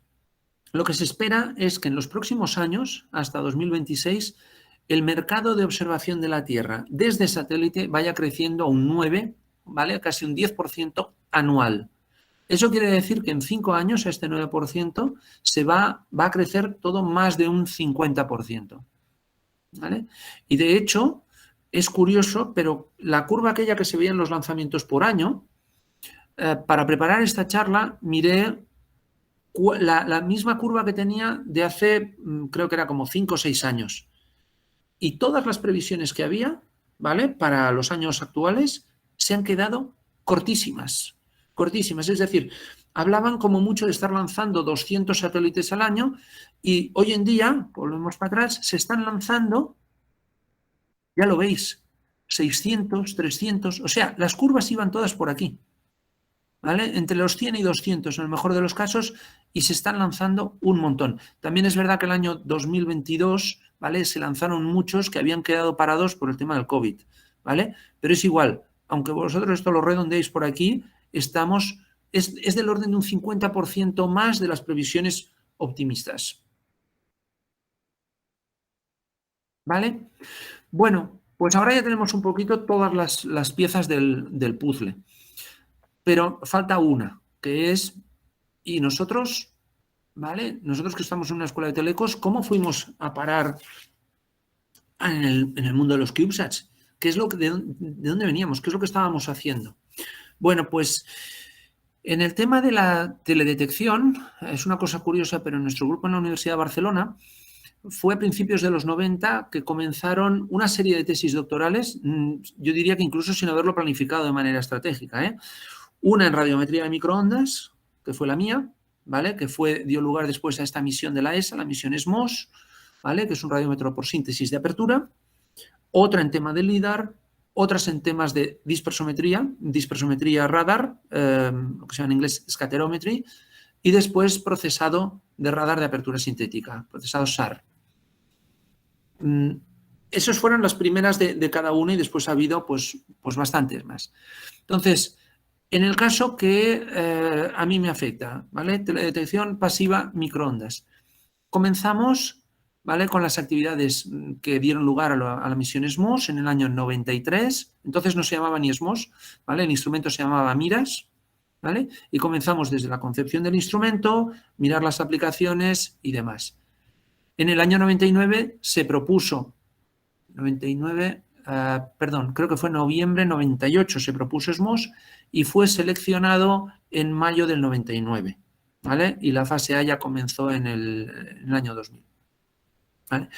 lo que se espera es que en los próximos años, hasta 2026, el mercado de observación de la Tierra desde satélite vaya creciendo a un 9, ¿vale? Casi un 10% anual. Eso quiere decir que en 5 años este 9% va a crecer todo más de un 50%. ¿Vale? Y de hecho, es curioso, pero la curva aquella que se veía en los lanzamientos por año, para preparar esta charla miré la misma curva que tenía de hace, creo que era como 5 o 6 años. Y todas las previsiones que había, ¿vale? Para los años actuales, se han quedado cortísimas. Cortísimas. Es decir, hablaban como mucho de estar lanzando 200 satélites al año y hoy en día, volvemos para atrás, se están lanzando, ya lo veis, 600, 300, o sea, las curvas iban todas por aquí, ¿vale? Entre los 100 y 200 en el mejor de los casos, y se están lanzando un montón. También es verdad que el año 2022, ¿vale? Se lanzaron muchos que habían quedado parados por el tema del COVID, ¿vale? Pero es igual, aunque vosotros esto lo redondeéis por aquí, es del orden de un 50% más de las previsiones optimistas, ¿vale? Bueno, pues ahora ya tenemos un poquito todas las piezas del puzzle, pero falta una, que es, ¿y nosotros? ¿Vale? Nosotros que estamos en una escuela de telecos, ¿cómo fuimos a parar en el mundo de los CubeSats? ¿Qué es de dónde veníamos? ¿Qué es lo que estábamos haciendo? Bueno, pues en el tema de la teledetección, es una cosa curiosa, pero en nuestro grupo en la Universidad de Barcelona fue a principios de los 90 que comenzaron una serie de tesis doctorales, yo diría que incluso sin haberlo planificado de manera estratégica, ¿eh? Una en radiometría de microondas, que fue la mía, ¿vale? Que dio lugar después a esta misión de la ESA, la misión SMOS, ¿vale? Que es un radiómetro por síntesis de apertura. Otra en tema de LIDAR, otras en temas de dispersometría radar, lo que se llama en inglés scatterometry, y después procesado de radar de apertura sintética, procesado SAR. Esas fueron las primeras de cada una y después ha habido pues bastantes más. Entonces, en el caso que a mí me afecta, ¿vale? Teledetección pasiva microondas. Comenzamos, ¿vale? Con las actividades que dieron lugar a la misión SMOS en el año 93. Entonces no se llamaba ni SMOS, ¿vale? El instrumento se llamaba MIRAS, ¿vale? Y comenzamos desde la concepción del instrumento, mirar las aplicaciones y demás. En el año 99 se propuso, creo que fue en noviembre 98 se propuso SMOS y fue seleccionado en mayo del 99, ¿vale? Y la fase A ya comenzó en el año 2000, ¿vale?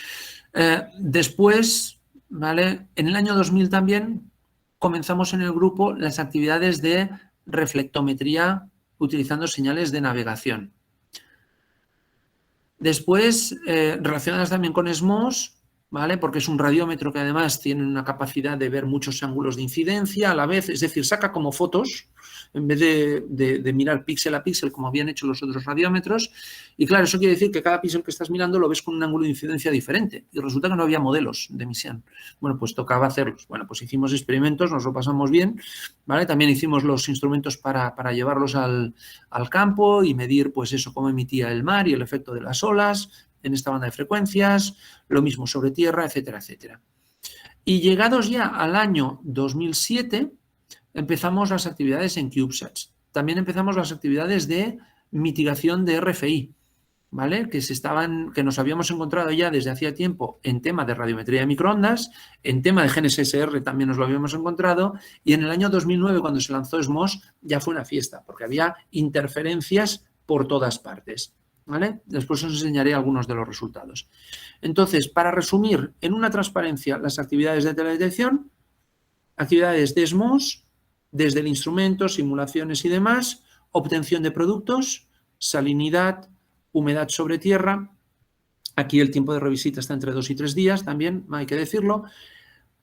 Después, ¿vale? En el año 2000 también comenzamos en el grupo las actividades de reflectometría utilizando señales de navegación. Después, relacionadas también con SMOS, ¿vale? Porque es un radiómetro que además tiene una capacidad de ver muchos ángulos de incidencia a la vez, es decir, saca como fotos en vez de mirar píxel a píxel como habían hecho los otros radiómetros. Y claro, eso quiere decir que cada píxel que estás mirando lo ves con un ángulo de incidencia diferente. Y resulta que no había modelos de emisión. Bueno, pues tocaba hacerlos. Bueno, pues hicimos experimentos, nos lo pasamos bien, ¿vale? También hicimos los instrumentos para llevarlos al campo y medir, pues eso, cómo emitía el mar y el efecto de las olas en esta banda de frecuencias, lo mismo sobre tierra, etcétera, etcétera. Y llegados ya al año 2007, empezamos las actividades en CubeSats. También empezamos las actividades de mitigación de RFI, ¿vale? Que nos habíamos encontrado ya desde hacía tiempo en tema de radiometría de microondas, en tema de GNSS-R también nos lo habíamos encontrado, y en el año 2009, cuando se lanzó SMOS, ya fue una fiesta, porque había interferencias por todas partes, ¿vale? Después os enseñaré algunos de los resultados. Entonces, para resumir, en una transparencia las actividades de teledetección, actividades de SMOS, desde el instrumento, simulaciones y demás, obtención de productos, salinidad, humedad sobre tierra. Aquí el tiempo de revisita está entre 2 y 3 días, también hay que decirlo.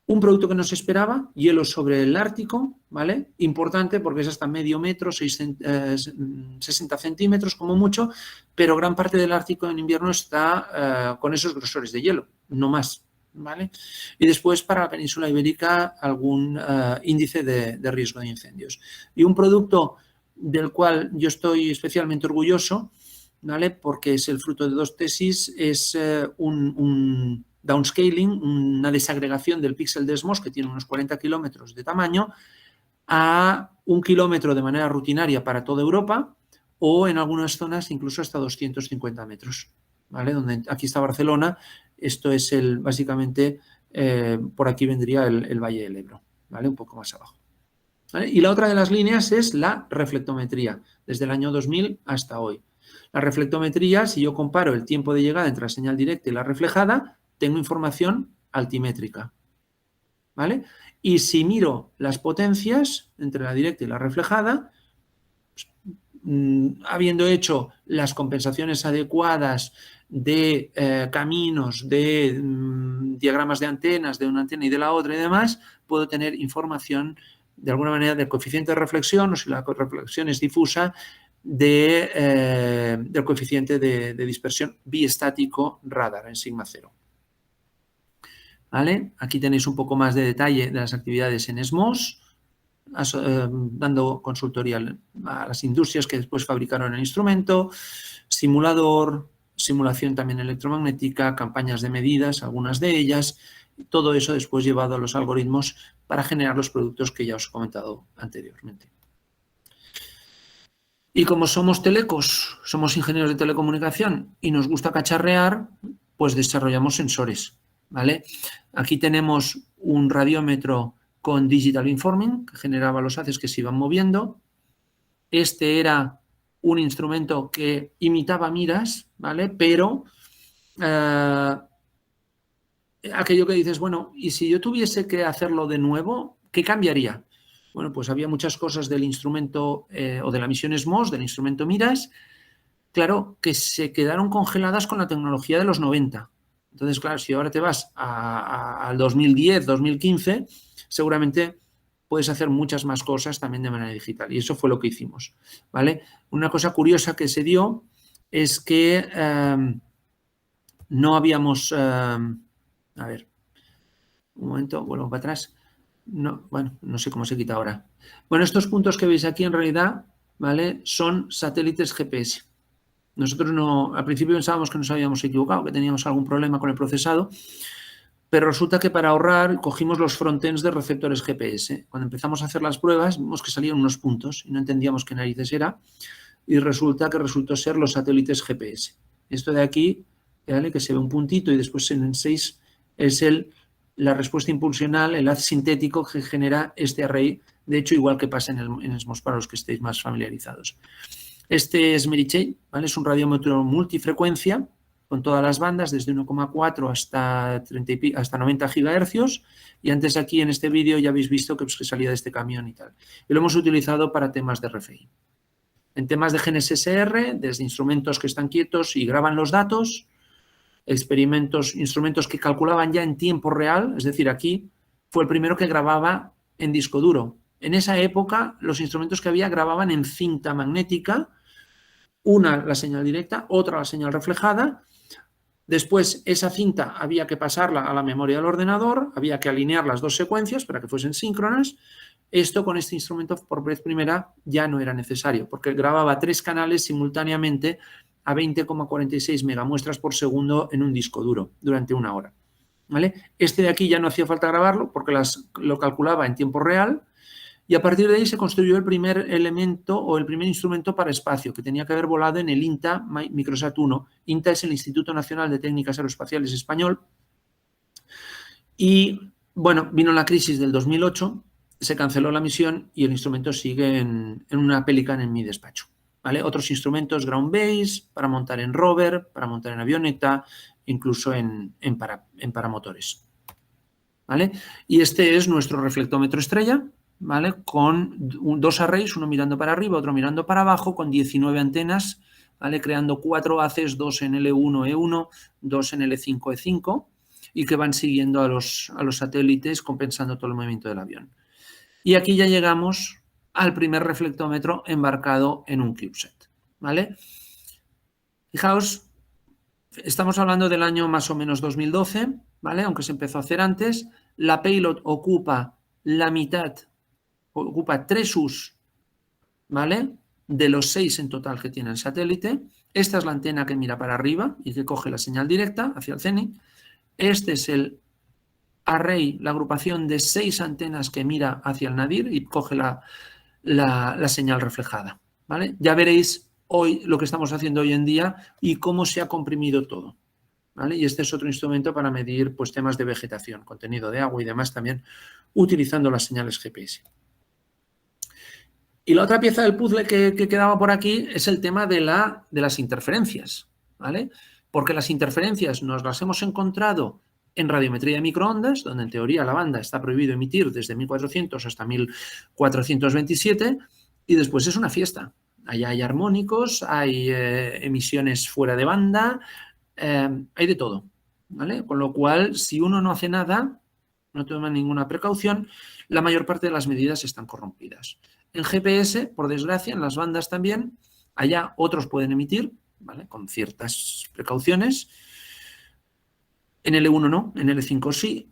Un producto que no se esperaba, hielo sobre el Ártico, ¿vale? Importante porque es hasta medio metro, 60 centímetros como mucho, pero gran parte del Ártico en invierno está con esos grosores de hielo, no más, ¿vale? Y después para la península ibérica algún índice de riesgo de incendios. Y un producto del cual yo estoy especialmente orgulloso, ¿vale? Porque es el fruto de 2 tesis, es un downscaling, una desagregación del píxel de SMOS que tiene unos 40 kilómetros de tamaño a 1 kilómetro de manera rutinaria para toda Europa o en algunas zonas incluso hasta 250 metros, ¿vale? Donde aquí está Barcelona, esto es básicamente, por aquí vendría el Valle del Ebro, ¿vale? Un poco más abajo. ¿Vale? Y la otra de las líneas es la reflectometría, desde el año 2000 hasta hoy. La reflectometría, si yo comparo el tiempo de llegada entre la señal directa y la reflejada, tengo información altimétrica, ¿vale? Y si miro las potencias entre la directa y la reflejada, pues, habiendo hecho las compensaciones adecuadas de caminos, de diagramas de antenas, de una antena y de la otra y demás, puedo tener información de alguna manera del coeficiente de reflexión, o si la reflexión es difusa, del coeficiente de dispersión biestático radar en sigma 0. ¿Vale? Aquí tenéis un poco más de detalle de las actividades en SMOS, dando consultoría a las industrias que después fabricaron el instrumento, simulador, simulación también electromagnética, campañas de medidas, algunas de ellas, todo eso después llevado a los algoritmos para generar los productos que ya os he comentado anteriormente. Y como somos telecos, somos ingenieros de telecomunicación y nos gusta cacharrear, pues desarrollamos sensores, ¿vale? Aquí tenemos un radiómetro con Digital Informing, que generaba los haces que se iban moviendo. Este era un instrumento que imitaba miras, ¿vale? Pero aquello que dices, bueno, ¿y si yo tuviese que hacerlo de nuevo, qué cambiaría? Bueno, pues había muchas cosas del instrumento o de la misión SMOS, del instrumento miras, claro, que se quedaron congeladas con la tecnología de los 90. Entonces, claro, si ahora te vas al 2010, 2015, seguramente puedes hacer muchas más cosas también de manera digital. Y eso fue lo que hicimos, ¿vale? Una cosa curiosa que se dio es que no habíamos... a ver, un momento, vuelvo para atrás. No, bueno, no sé cómo se quita ahora. Bueno, estos puntos que veis aquí en realidad, ¿vale? Son satélites GPS. Nosotros al principio pensábamos que nos habíamos equivocado, que teníamos algún problema con el procesado, pero resulta que para ahorrar cogimos los frontends de receptores GPS. Cuando empezamos a hacer las pruebas vimos que salían unos puntos y no entendíamos qué narices era y resultó ser los satélites GPS. Esto de aquí, ¿vale? Que se ve un puntito y después en el 6 es la respuesta impulsional, el haz sintético que genera este array, de hecho igual que pasa en SMOS para los que estéis más familiarizados. Este es Merichey, ¿vale? Es un radiómetro multifrecuencia con todas las bandas, desde 1,4 hasta 90 gigahercios. Y antes aquí en este vídeo ya habéis visto que salía de este camión y tal. Y lo hemos utilizado para temas de RFI. En temas de GNSS-R, desde instrumentos que están quietos y graban los datos, instrumentos que calculaban ya en tiempo real, es decir, aquí fue el primero que grababa en disco duro. En esa época, los instrumentos que había grababan en cinta magnética, una la señal directa, otra la señal reflejada. Después, esa cinta había que pasarla a la memoria del ordenador, había que alinear las dos secuencias para que fuesen síncronas. Esto con este instrumento por vez primera ya no era necesario, porque grababa 3 canales simultáneamente a 20,46 megamuestras por segundo en un disco duro durante 1 hora. ¿Vale? Este de aquí ya no hacía falta grabarlo porque lo calculaba en tiempo real. Y a partir de ahí se construyó el primer elemento o el primer instrumento para espacio, que tenía que haber volado en el INTA Microsat 1. INTA es el Instituto Nacional de Técnicas Aeroespaciales Español. Y, bueno, vino la crisis del 2008, se canceló la misión y el instrumento sigue en una Pelican en mi despacho. ¿Vale? Otros instrumentos ground base, para montar en rover, para montar en avioneta, incluso en paramotores. ¿vale? Y este es nuestro reflectómetro estrella, ¿vale? Con dos arrays, uno mirando para arriba, otro mirando para abajo, con 19 antenas, ¿vale? Creando 4 haces, 2 en L1E1, 2 en L5E5, y que van siguiendo a los satélites, compensando todo el movimiento del avión. Y aquí ya llegamos al primer reflectómetro embarcado en un CubeSat, ¿vale? Fijaos, estamos hablando del año más o menos 2012, ¿vale? Aunque se empezó a hacer antes. La payload ocupa la mitad, ocupa 3 US, ¿vale? De los 6 en total que tiene el satélite. Esta es la antena que mira para arriba y que coge la señal directa hacia el cenit. Este es el array, la agrupación de 6 antenas que mira hacia el nadir y coge la señal reflejada, ¿vale? Ya veréis hoy lo que estamos haciendo hoy en día y cómo se ha comprimido todo, ¿vale? Y este es otro instrumento para medir, pues, temas de vegetación, contenido de agua y demás, también utilizando las señales GPS. Y la otra pieza del puzzle que quedaba por aquí es el tema de las interferencias, ¿vale? Porque las interferencias nos las hemos encontrado en radiometría de microondas, donde en teoría la banda está prohibido emitir desde 1400 hasta 1427, y después es una fiesta. Allá hay armónicos, hay emisiones fuera de banda, hay de todo, ¿vale? Con lo cual, si uno no hace nada, no toma ninguna precaución, la mayor parte de las medidas están corrompidas. En GPS, por desgracia, en las bandas también, allá otros pueden emitir, ¿vale? Con ciertas precauciones. En L1 no, en L5 sí,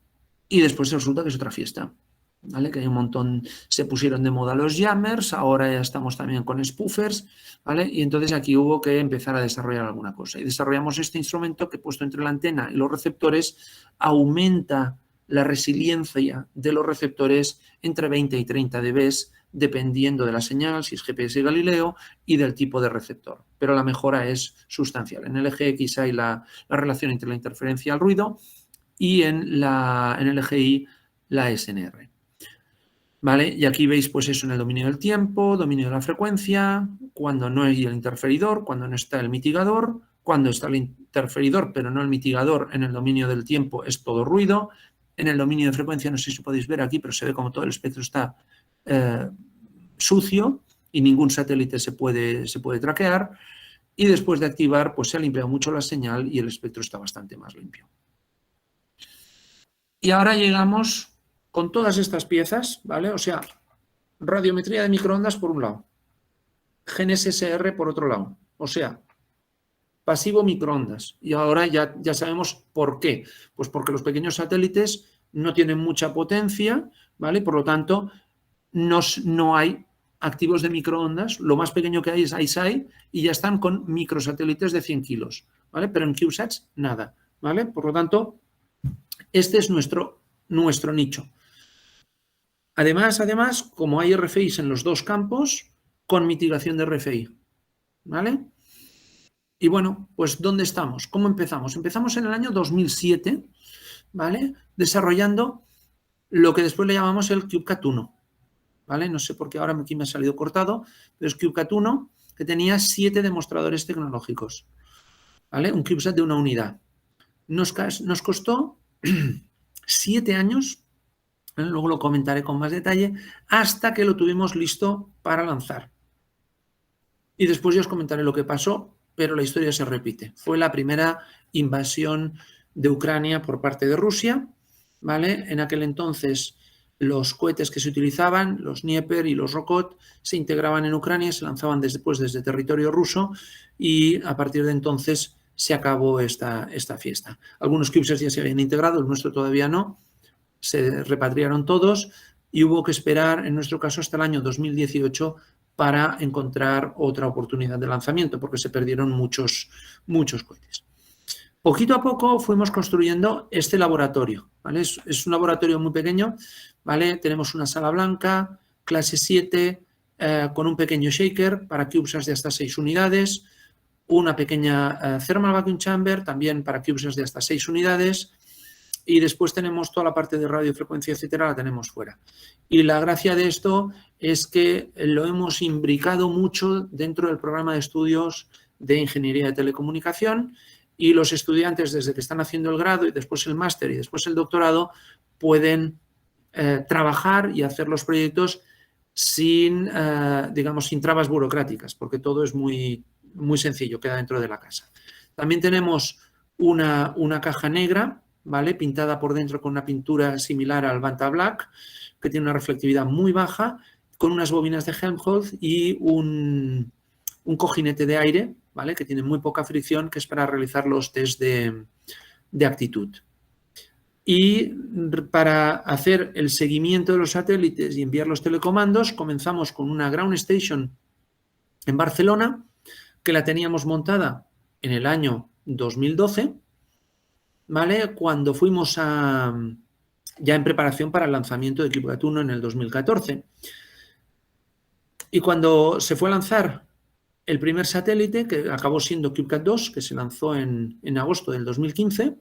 y después resulta que es otra fiesta, ¿vale? Que hay un montón, se pusieron de moda los jammers, ahora ya estamos también con spoofers, ¿vale? Y entonces aquí hubo que empezar a desarrollar alguna cosa. Y desarrollamos este instrumento que, puesto entre la antena y los receptores, aumenta la resiliencia de los receptores entre 20 y 30 dB, dependiendo de la señal, si es GPS Galileo, y del tipo de receptor. Pero la mejora es sustancial. En el EGX hay la relación entre la interferencia y el ruido, y en el EGI la SNR. ¿Vale? Y aquí veis, pues, eso en el dominio del tiempo, dominio de la frecuencia, cuando no hay el interferidor, cuando no está el mitigador, cuando está el interferidor pero no el mitigador. En el dominio del tiempo es todo ruido. En el dominio de frecuencia, no sé si podéis ver aquí, pero se ve como todo el espectro está sucio y ningún satélite se puede traquear. Y después de activar, pues se ha limpiado mucho la señal y el espectro está bastante más limpio. Y ahora llegamos con todas estas piezas, ¿vale? O sea, radiometría de microondas por un lado, GNSS-R por otro lado, o sea, pasivo microondas. Y ahora ya sabemos por qué. Pues porque los pequeños satélites no tienen mucha potencia, ¿vale? Por lo tanto, no hay activos de microondas. Lo más pequeño que hay es ICEYE y ya están con microsatélites de 100 kilos, ¿vale? Pero en CubeSats nada, ¿vale? Por lo tanto, este es nuestro nicho. Además, como hay RFIs en los dos campos, con mitigación de RFI, ¿vale? Y bueno, pues ¿dónde estamos? ¿Cómo empezamos? Empezamos en el año 2007, ¿vale? Desarrollando lo que después le llamamos el CubeCat-1, ¿vale? No sé por qué ahora aquí me ha salido cortado, pero es CubeCat-1, que tenía 7 demostradores tecnológicos, ¿vale? Un CubeSat de una unidad. Nos costó 7 años, luego lo comentaré con más detalle, hasta que lo tuvimos listo para lanzar. Y después yo os comentaré lo que pasó, pero la historia se repite. Fue la primera invasión de Ucrania por parte de Rusia, ¿vale? En aquel entonces los cohetes que se utilizaban, los Dnieper y los Rokot, se integraban en Ucrania, se lanzaban desde territorio ruso y a partir de entonces se acabó esta fiesta. Algunos CubeSats ya se habían integrado, el nuestro todavía no. Se repatriaron todos y hubo que esperar, en nuestro caso, hasta el año 2018 para encontrar otra oportunidad de lanzamiento, porque se perdieron muchos cohetes. Poquito a poco fuimos construyendo este laboratorio, ¿vale? Es un laboratorio muy pequeño, ¿vale? Tenemos una sala blanca, clase 7, con un pequeño shaker para CubeSats de hasta 6 unidades, una pequeña thermal vacuum chamber también para CubeSats de hasta 6 unidades, y después tenemos toda la parte de radiofrecuencia, etcétera, la tenemos fuera. Y la gracia de esto es que lo hemos imbricado mucho dentro del programa de estudios de ingeniería de telecomunicación y los estudiantes, desde que están haciendo el grado y después el máster y después el doctorado, pueden trabajar y hacer los proyectos sin, digamos, sin trabas burocráticas, porque todo es muy, muy sencillo, queda dentro de la casa. También tenemos una caja negra, ¿vale? Pintada por dentro con una pintura similar al Vanta Black, que tiene una reflectividad muy baja, con unas bobinas de Helmholtz y un cojinete de aire, ¿vale? Que tiene muy poca fricción, que es para realizar los test de actitud. Y para hacer el seguimiento de los satélites y enviar los telecomandos, comenzamos con una ground station en Barcelona, que la teníamos montada en el año 2012, ¿vale? Cuando fuimos ya en preparación para el lanzamiento de CubeCat 1 en el 2014. Y cuando se fue a lanzar el primer satélite, que acabó siendo CubeCat 2, que se lanzó en agosto del 2015,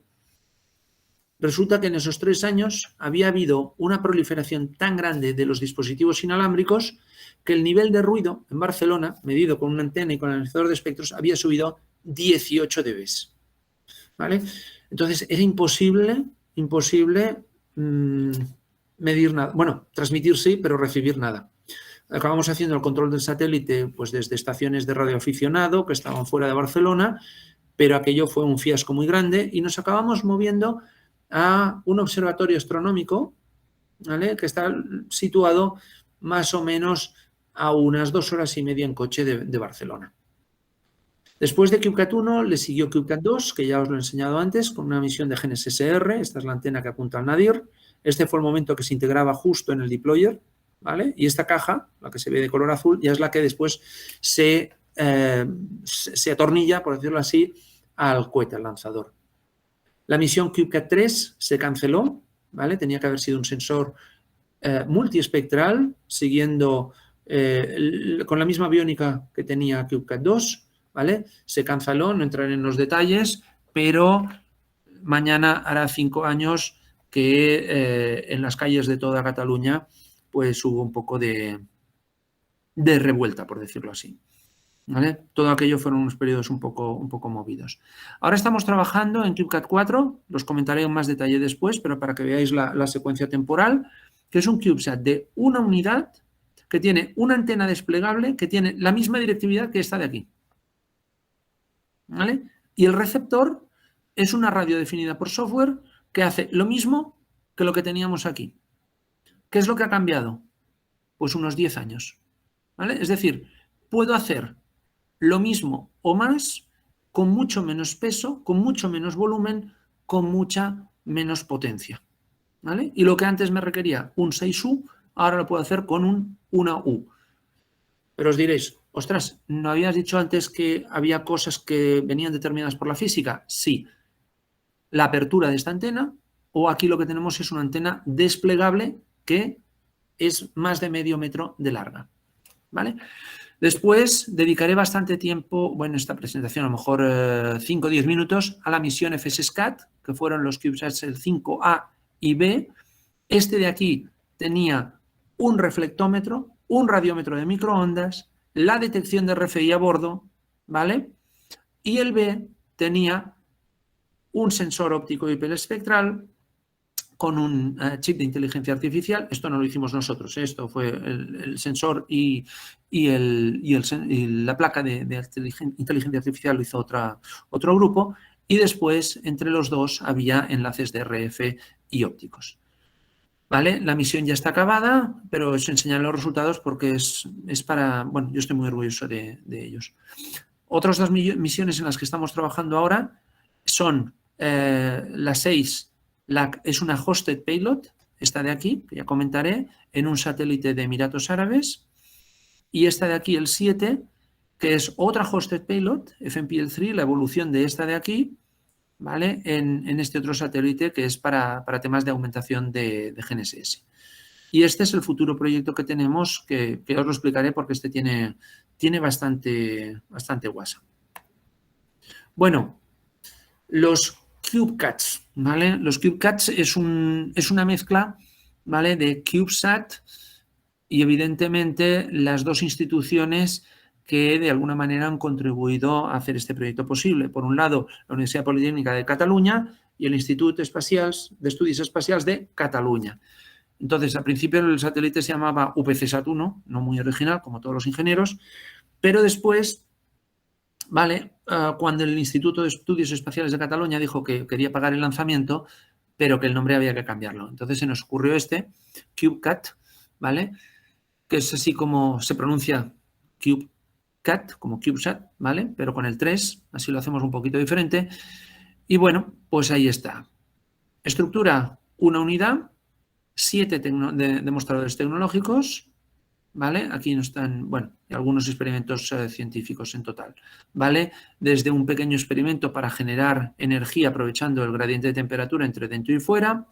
resulta que en esos 3 años había habido una proliferación tan grande de los dispositivos inalámbricos que el nivel de ruido en Barcelona, medido con una antena y con el analizador de espectros, había subido 18 dB. ¿Vale? Entonces era imposible medir nada. Bueno, transmitir sí, pero recibir nada. Acabamos haciendo el control del satélite pues desde estaciones de radioaficionado que estaban fuera de Barcelona, pero aquello fue un fiasco muy grande y nos acabamos moviendo a un observatorio astronómico, ¿vale? Que está situado más o menos a unas 2 horas y media en coche de Barcelona. Después de CubeCat 1 le siguió CubeCat 2, que ya os lo he enseñado antes, con una misión de GNSS-R. Esta es la antena que apunta al nadir. Este fue el momento que se integraba justo en el deployer, ¿vale? Y esta caja, la que se ve de color azul, ya es la que después se atornilla, por decirlo así, al cohete, al lanzador. La misión CubeCat 3 se canceló, ¿vale? Tenía que haber sido un sensor multiespectral, siguiendo con la misma aviónica que tenía CubeCat 2, ¿vale? Se canceló, no entraré en los detalles, pero mañana hará 5 años que en las calles de toda Cataluña pues hubo un poco de revuelta, por decirlo así. ¿Vale? Todo aquello fueron unos periodos un poco movidos. Ahora estamos trabajando en CubeCat 4, los comentaré en más detalle después, pero para que veáis la secuencia temporal, que es un CubeSat de una unidad que tiene una antena desplegable que tiene la misma directividad que esta de aquí. ¿Vale? Y el receptor es una radio definida por software que hace lo mismo que lo que teníamos aquí. ¿Qué es lo que ha cambiado? Pues unos 10 años. ¿Vale? Es decir, puedo hacer lo mismo o más con mucho menos peso, con mucho menos volumen, con mucha menos potencia. ¿Vale? Y lo que antes me requería un 6U, ahora lo puedo hacer con un 1U. Pero os diréis, ostras, ¿no habías dicho antes que había cosas que venían determinadas por la física? Sí. La apertura de esta antena, o aquí lo que tenemos es una antena desplegable que es más de medio metro de larga. ¿Vale? Después dedicaré bastante tiempo, bueno, esta presentación a lo mejor 5 o 10 minutos, a la misión FSSCAT, que fueron los CubeSats el 5A y B. Este de aquí tenía un reflectómetro, un radiómetro de microondas, la detección de RFI a bordo, ¿vale? Y el B tenía un sensor óptico hiperespectral con un chip de inteligencia artificial. Esto no lo hicimos nosotros, esto fue el sensor y la placa de inteligencia artificial lo hizo otro grupo, y después entre los dos había enlaces de RF y ópticos. ¿Vale? La misión ya está acabada, pero os enseñaré los resultados porque es para... Bueno, yo estoy muy orgulloso de ellos. Otras 2 misiones en las que estamos trabajando ahora son la 6, es una hosted payload, esta de aquí, que ya comentaré, en un satélite de Emiratos Árabes, y esta de aquí, el 7, que es otra hosted payload, FMPL3, la evolución de esta de aquí, ¿vale? En este otro satélite que es para temas de aumentación de GNSS. Y este es el futuro proyecto que tenemos, que os lo explicaré porque este tiene bastante guasa. Bueno, los CubeCats, ¿vale? Los CubeCats es una mezcla, ¿vale? De CubeSat y evidentemente las dos instituciones que de alguna manera han contribuido a hacer este proyecto posible. Por un lado, la Universidad Politécnica de Cataluña y el Institut de Estudis Espacials de Cataluña. Entonces, al principio el satélite se llamaba UPCSat-1, no muy original, como todos los ingenieros, pero después, ¿vale? Cuando el Instituto de Estudios Espaciales de Cataluña dijo que quería pagar el lanzamiento, pero que el nombre había que cambiarlo. Entonces se nos ocurrió este, CubeCat, ¿vale? Que es así como se pronuncia CubeCat, como CubeSat, ¿vale? Pero con el 3, así lo hacemos un poquito diferente. Y bueno, pues ahí está. Estructura, una unidad, 7 demostradores tecnológicos, ¿vale? Aquí no están, bueno, algunos experimentos científicos en total, ¿vale? Desde un pequeño experimento para generar energía aprovechando el gradiente de temperatura entre dentro y fuera,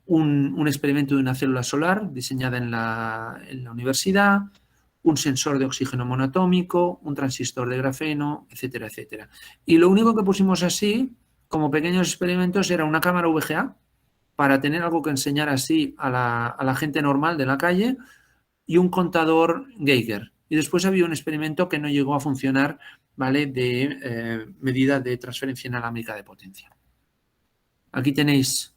un experimento de una célula solar diseñada en la universidad, un sensor de oxígeno monoatómico, un transistor de grafeno, etcétera, etcétera. Y lo único que pusimos así, como pequeños experimentos, era una cámara VGA, para tener algo que enseñar así a la gente normal de la calle, y un contador Geiger. Y después había un experimento que no llegó a funcionar, ¿vale? De medida de transferencia inalámbrica de potencia. Aquí tenéis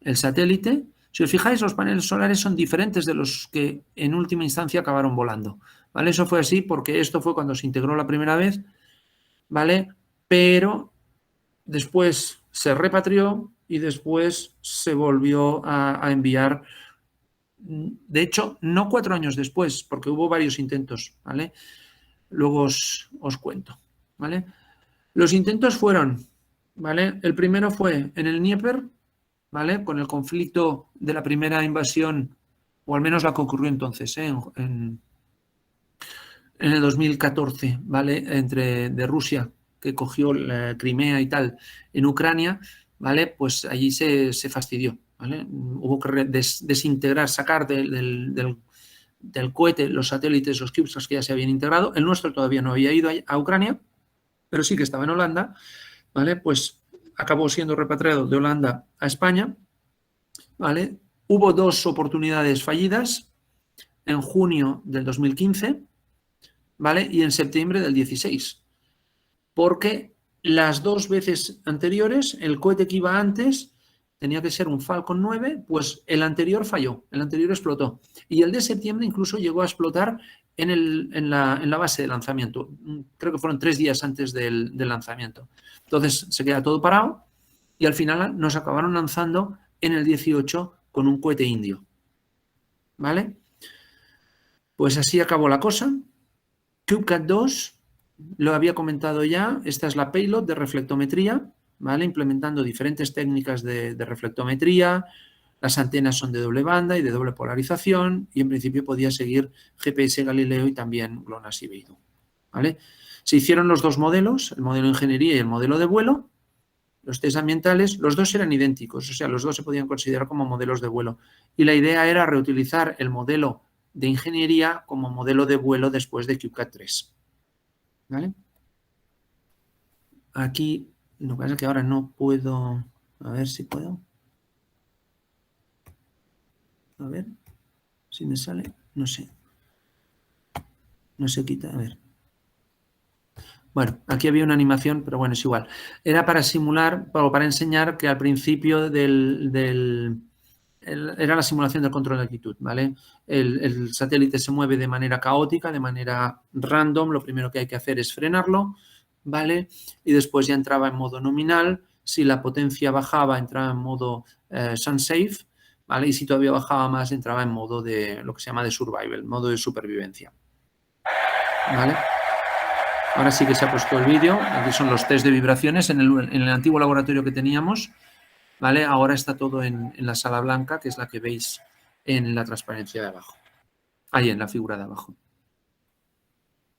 el satélite. Si os fijáis, los paneles solares son diferentes de los que en última instancia acabaron volando, ¿vale? Eso fue así porque esto fue cuando se integró la primera vez, ¿vale? Pero después se repatrió y después se volvió a enviar. De hecho, no 4 años después, porque hubo varios intentos, ¿vale? Luego os cuento, ¿vale? Los intentos fueron, ¿vale? El primero fue en el Dnieper, ¿vale? Con el conflicto de la primera invasión, o al menos la que ocurrió entonces, en el 2014, ¿vale? De Rusia, que cogió la Crimea y tal, en Ucrania, ¿vale? Pues allí se fastidió, ¿vale? Hubo que desintegrar, sacar del cohete los satélites, los CubeSats que ya se habían integrado. El nuestro todavía no había ido a Ucrania, pero sí que estaba en Holanda, ¿vale? Pues acabó siendo repatriado de Holanda a España, ¿vale? Hubo 2 oportunidades fallidas en junio del 2015, ¿vale? Y en septiembre del 16, porque las 2 veces anteriores, el cohete que iba antes tenía que ser un Falcon 9, pues el anterior falló, el anterior explotó. Y el de septiembre incluso llegó a explotar en la base de lanzamiento. Creo que fueron 3 días antes del lanzamiento. Entonces se queda todo parado y al final nos acabaron lanzando en el 18 con un cohete indio. ¿Vale? Pues así acabó la cosa. CubeCat 2, lo había comentado ya, esta es la payload de reflectometría, ¿vale? Implementando diferentes técnicas de reflectometría. Las antenas son de doble banda y de doble polarización y en principio podía seguir GPS Galileo y también GLONASS y Beidou, ¿vale? Se hicieron los 2 modelos, el modelo de ingeniería y el modelo de vuelo. Los test ambientales, los 2 eran idénticos, o sea, los 2 se podían considerar como modelos de vuelo. Y la idea era reutilizar el modelo de ingeniería como modelo de vuelo después de CubeCat 3. ¿Vale? Aquí, lo que pasa es que ahora no puedo, a ver si puedo. A ver si me sale, no sé. No se quita, a ver. Bueno, aquí había una animación, pero bueno, es igual. Era para simular, o para enseñar que al principio era la simulación del control de altitud, ¿vale? El satélite se mueve de manera caótica, de manera random. Lo primero que hay que hacer es frenarlo, ¿vale? Y después ya entraba en modo nominal. Si la potencia bajaba, entraba en modo sun-safe, ¿vale? Y si todavía bajaba más, entraba en modo de lo que se llama de survival, modo de supervivencia, ¿vale? Ahora sí que se ha puesto el vídeo. Aquí son los test de vibraciones en el antiguo laboratorio que teníamos, ¿vale? Ahora está todo en la sala blanca, que es la que veis en la transparencia de abajo. Ahí, en la figura de abajo.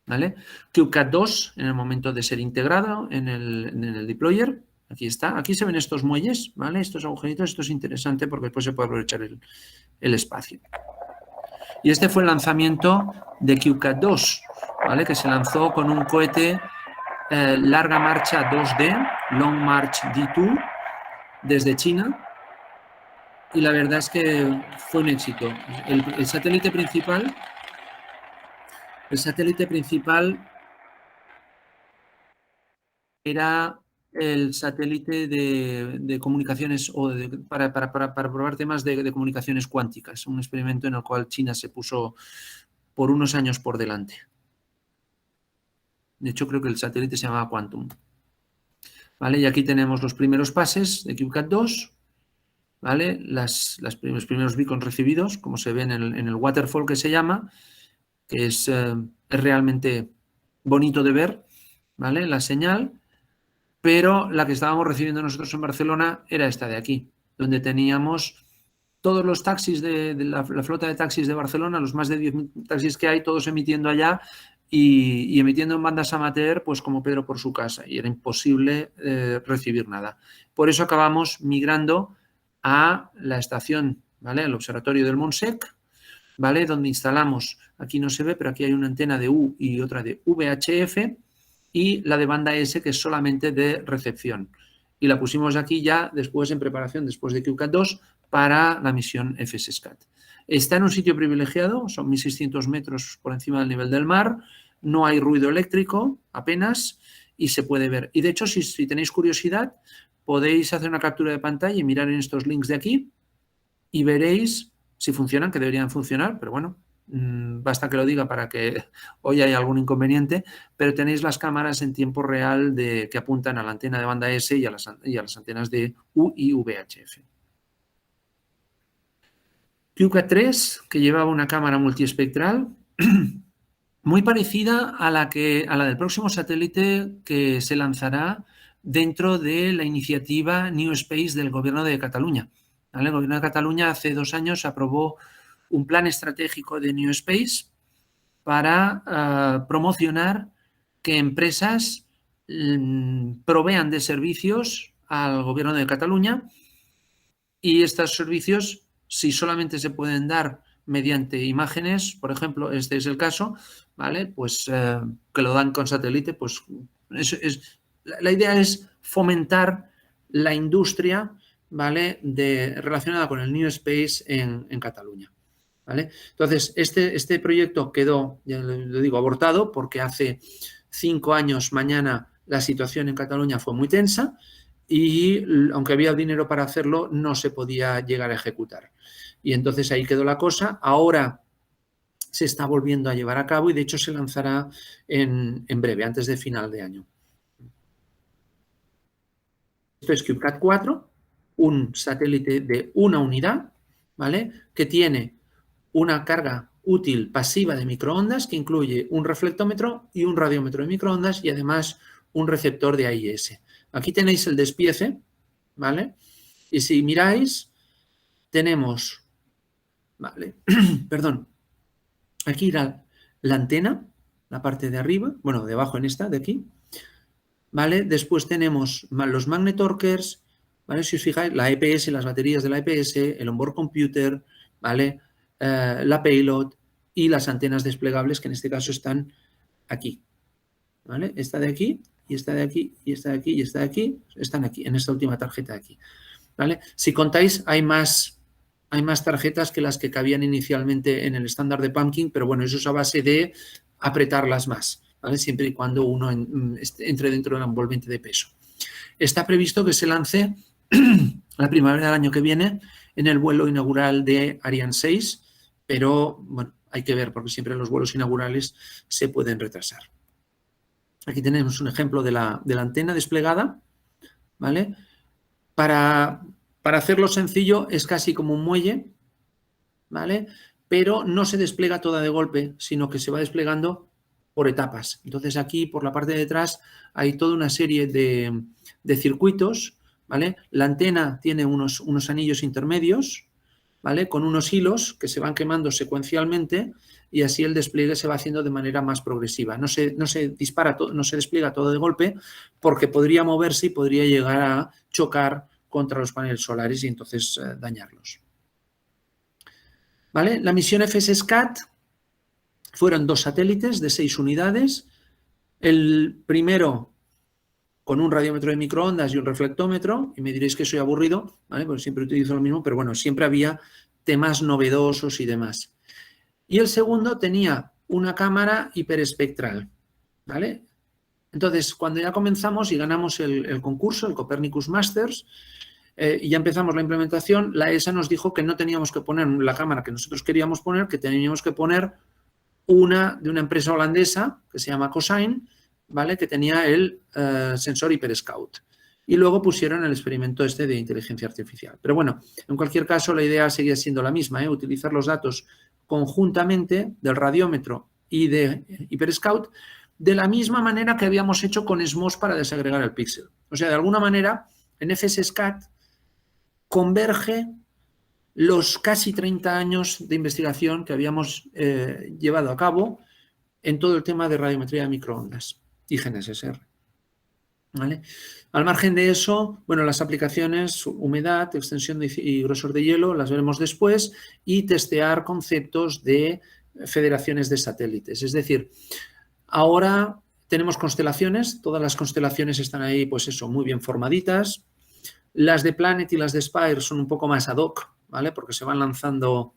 ¿Vale? CubeCat 2, en el momento de ser integrado en el deployer. Aquí está. Aquí se ven estos muelles, ¿vale? Estos agujeritos. Esto es interesante porque después se puede aprovechar el espacio. Y este fue el lanzamiento de CubeCat 2, ¿vale? Que se lanzó con un cohete larga marcha 2D, Long March D2, desde China. Y la verdad es que fue un éxito. El satélite principal El satélite principal era el satélite de comunicaciones o para probar temas de comunicaciones cuánticas, un experimento en el cual China se puso por unos años por delante. De hecho, creo que el satélite se llamaba Quantum. ¿Vale? Y aquí tenemos los primeros pases de CubeSat-2, ¿vale? Los primeros beacons recibidos, como se ven en el waterfall que se llama, que es realmente bonito de ver, ¿vale? La señal, pero la que estábamos recibiendo nosotros en Barcelona era esta de aquí, donde teníamos todos los taxis de la flota de taxis de Barcelona, los más de 10.000 taxis que hay, todos emitiendo allá y emitiendo en bandas amateur, pues como Pedro por su casa, y era imposible recibir nada. Por eso acabamos migrando a la estación, ¿vale? El observatorio del Montsec, ¿vale? Donde instalamos, aquí no se ve, pero aquí hay una antena de U y otra de VHF, y la de banda S, que es solamente de recepción. Y la pusimos aquí ya después en preparación, después de CubeSat-2, para la misión FSSCAT. Está en un sitio privilegiado, son 1.600 metros por encima del nivel del mar, no hay ruido eléctrico apenas y se puede ver. Y de hecho, si tenéis curiosidad, podéis hacer una captura de pantalla y mirar en estos links de aquí y veréis si funcionan, que deberían funcionar, pero bueno, basta que lo diga para que hoy haya algún inconveniente, pero tenéis las cámaras en tiempo real que apuntan a la antena de banda S y a las antenas de U y VHF. CubeSat-3, que llevaba una cámara multiespectral, muy parecida a la del próximo satélite que se lanzará dentro de la iniciativa New Space del Gobierno de Cataluña. ¿Vale? El Gobierno de Cataluña hace 2 años aprobó un plan estratégico de New Space para promocionar que empresas provean de servicios al Gobierno de Cataluña, y estos servicios, si solamente se pueden dar mediante imágenes, por ejemplo, este es el caso, ¿vale? Pues que lo dan con satélite, pues la idea es fomentar la industria, ¿vale? Relacionada con el New Space en Cataluña, ¿vale? Entonces, este proyecto quedó, ya lo digo, abortado, porque hace 5 años mañana la situación en Cataluña fue muy tensa y aunque había dinero para hacerlo, no se podía llegar a ejecutar. Y entonces ahí quedó la cosa. Ahora se está volviendo a llevar a cabo y de hecho se lanzará en breve, antes de final de año. Esto es CubeSat 4, un satélite de una unidad, ¿vale? Que tiene una carga útil pasiva de microondas que incluye un reflectómetro y un radiómetro de microondas y además un receptor de AIS. Aquí tenéis el despiece, ¿vale? Y si miráis, tenemos, ¿vale? Perdón, aquí la antena, la parte de arriba, bueno, de abajo en esta, de aquí, ¿vale? Después tenemos los magnetorquers, ¿vale? Si os fijáis, la EPS, las baterías de la EPS, el onboard computer, ¿vale? La payload y las antenas desplegables, que en este caso están aquí, ¿vale? Esta de aquí, y esta de aquí, y esta de aquí, y esta de aquí, están aquí, en esta última tarjeta de aquí, ¿vale? Si contáis, hay más tarjetas que las que cabían inicialmente en el estándar de Pumpkin, pero bueno, eso es a base de apretarlas más, ¿vale? Siempre y cuando uno entre dentro del envolvente de peso. Está previsto que se lance la primavera del año que viene en el vuelo inaugural de Ariane 6, pero bueno, hay que ver porque siempre los vuelos inaugurales se pueden retrasar. Aquí tenemos un ejemplo de la antena desplegada, ¿vale? Para hacerlo sencillo es casi como un muelle, ¿vale? Pero no se despliega toda de golpe, sino que se va desplegando por etapas. Entonces aquí por la parte de detrás hay toda una serie de circuitos, ¿vale? La antena tiene unos anillos intermedios, ¿vale? Con unos hilos que se van quemando secuencialmente y así el despliegue se va haciendo de manera más progresiva. No se despliega todo de golpe porque podría moverse y podría llegar a chocar contra los paneles solares y entonces dañarlos. ¿Vale? La misión FSSCAT fueron 2 satélites de 6 unidades. El primero con un radiómetro de microondas y un reflectómetro, y me diréis que soy aburrido, ¿vale? Porque siempre utilizo lo mismo, pero bueno, siempre había temas novedosos y demás. Y el segundo tenía una cámara hiperespectral, ¿vale? Entonces, cuando ya comenzamos y ganamos el concurso, el Copernicus Masters, y ya empezamos la implementación, la ESA nos dijo que no teníamos que poner la cámara que nosotros queríamos poner, que teníamos que poner una de una empresa holandesa que se llama Cosine, ¿vale? Que tenía el sensor Hyper Scout. Y luego pusieron el experimento este de inteligencia artificial. Pero bueno, en cualquier caso, la idea seguía siendo la misma, utilizar los datos conjuntamente del radiómetro y de Hyper Scout de la misma manera que habíamos hecho con SMOS para desagregar el píxel. O sea, de alguna manera, en FSSCAT converge los casi 30 años de investigación que habíamos llevado a cabo en todo el tema de radiometría de microondas y GNSS-R. ¿Vale? Al margen de eso, bueno, las aplicaciones, humedad, extensión y grosor de hielo, las veremos después, y testear conceptos de federaciones de satélites. Es decir, ahora tenemos constelaciones, todas las constelaciones están ahí, pues eso, muy bien formaditas. Las de Planet y las de Spire son un poco más ad hoc, ¿vale? Porque se van lanzando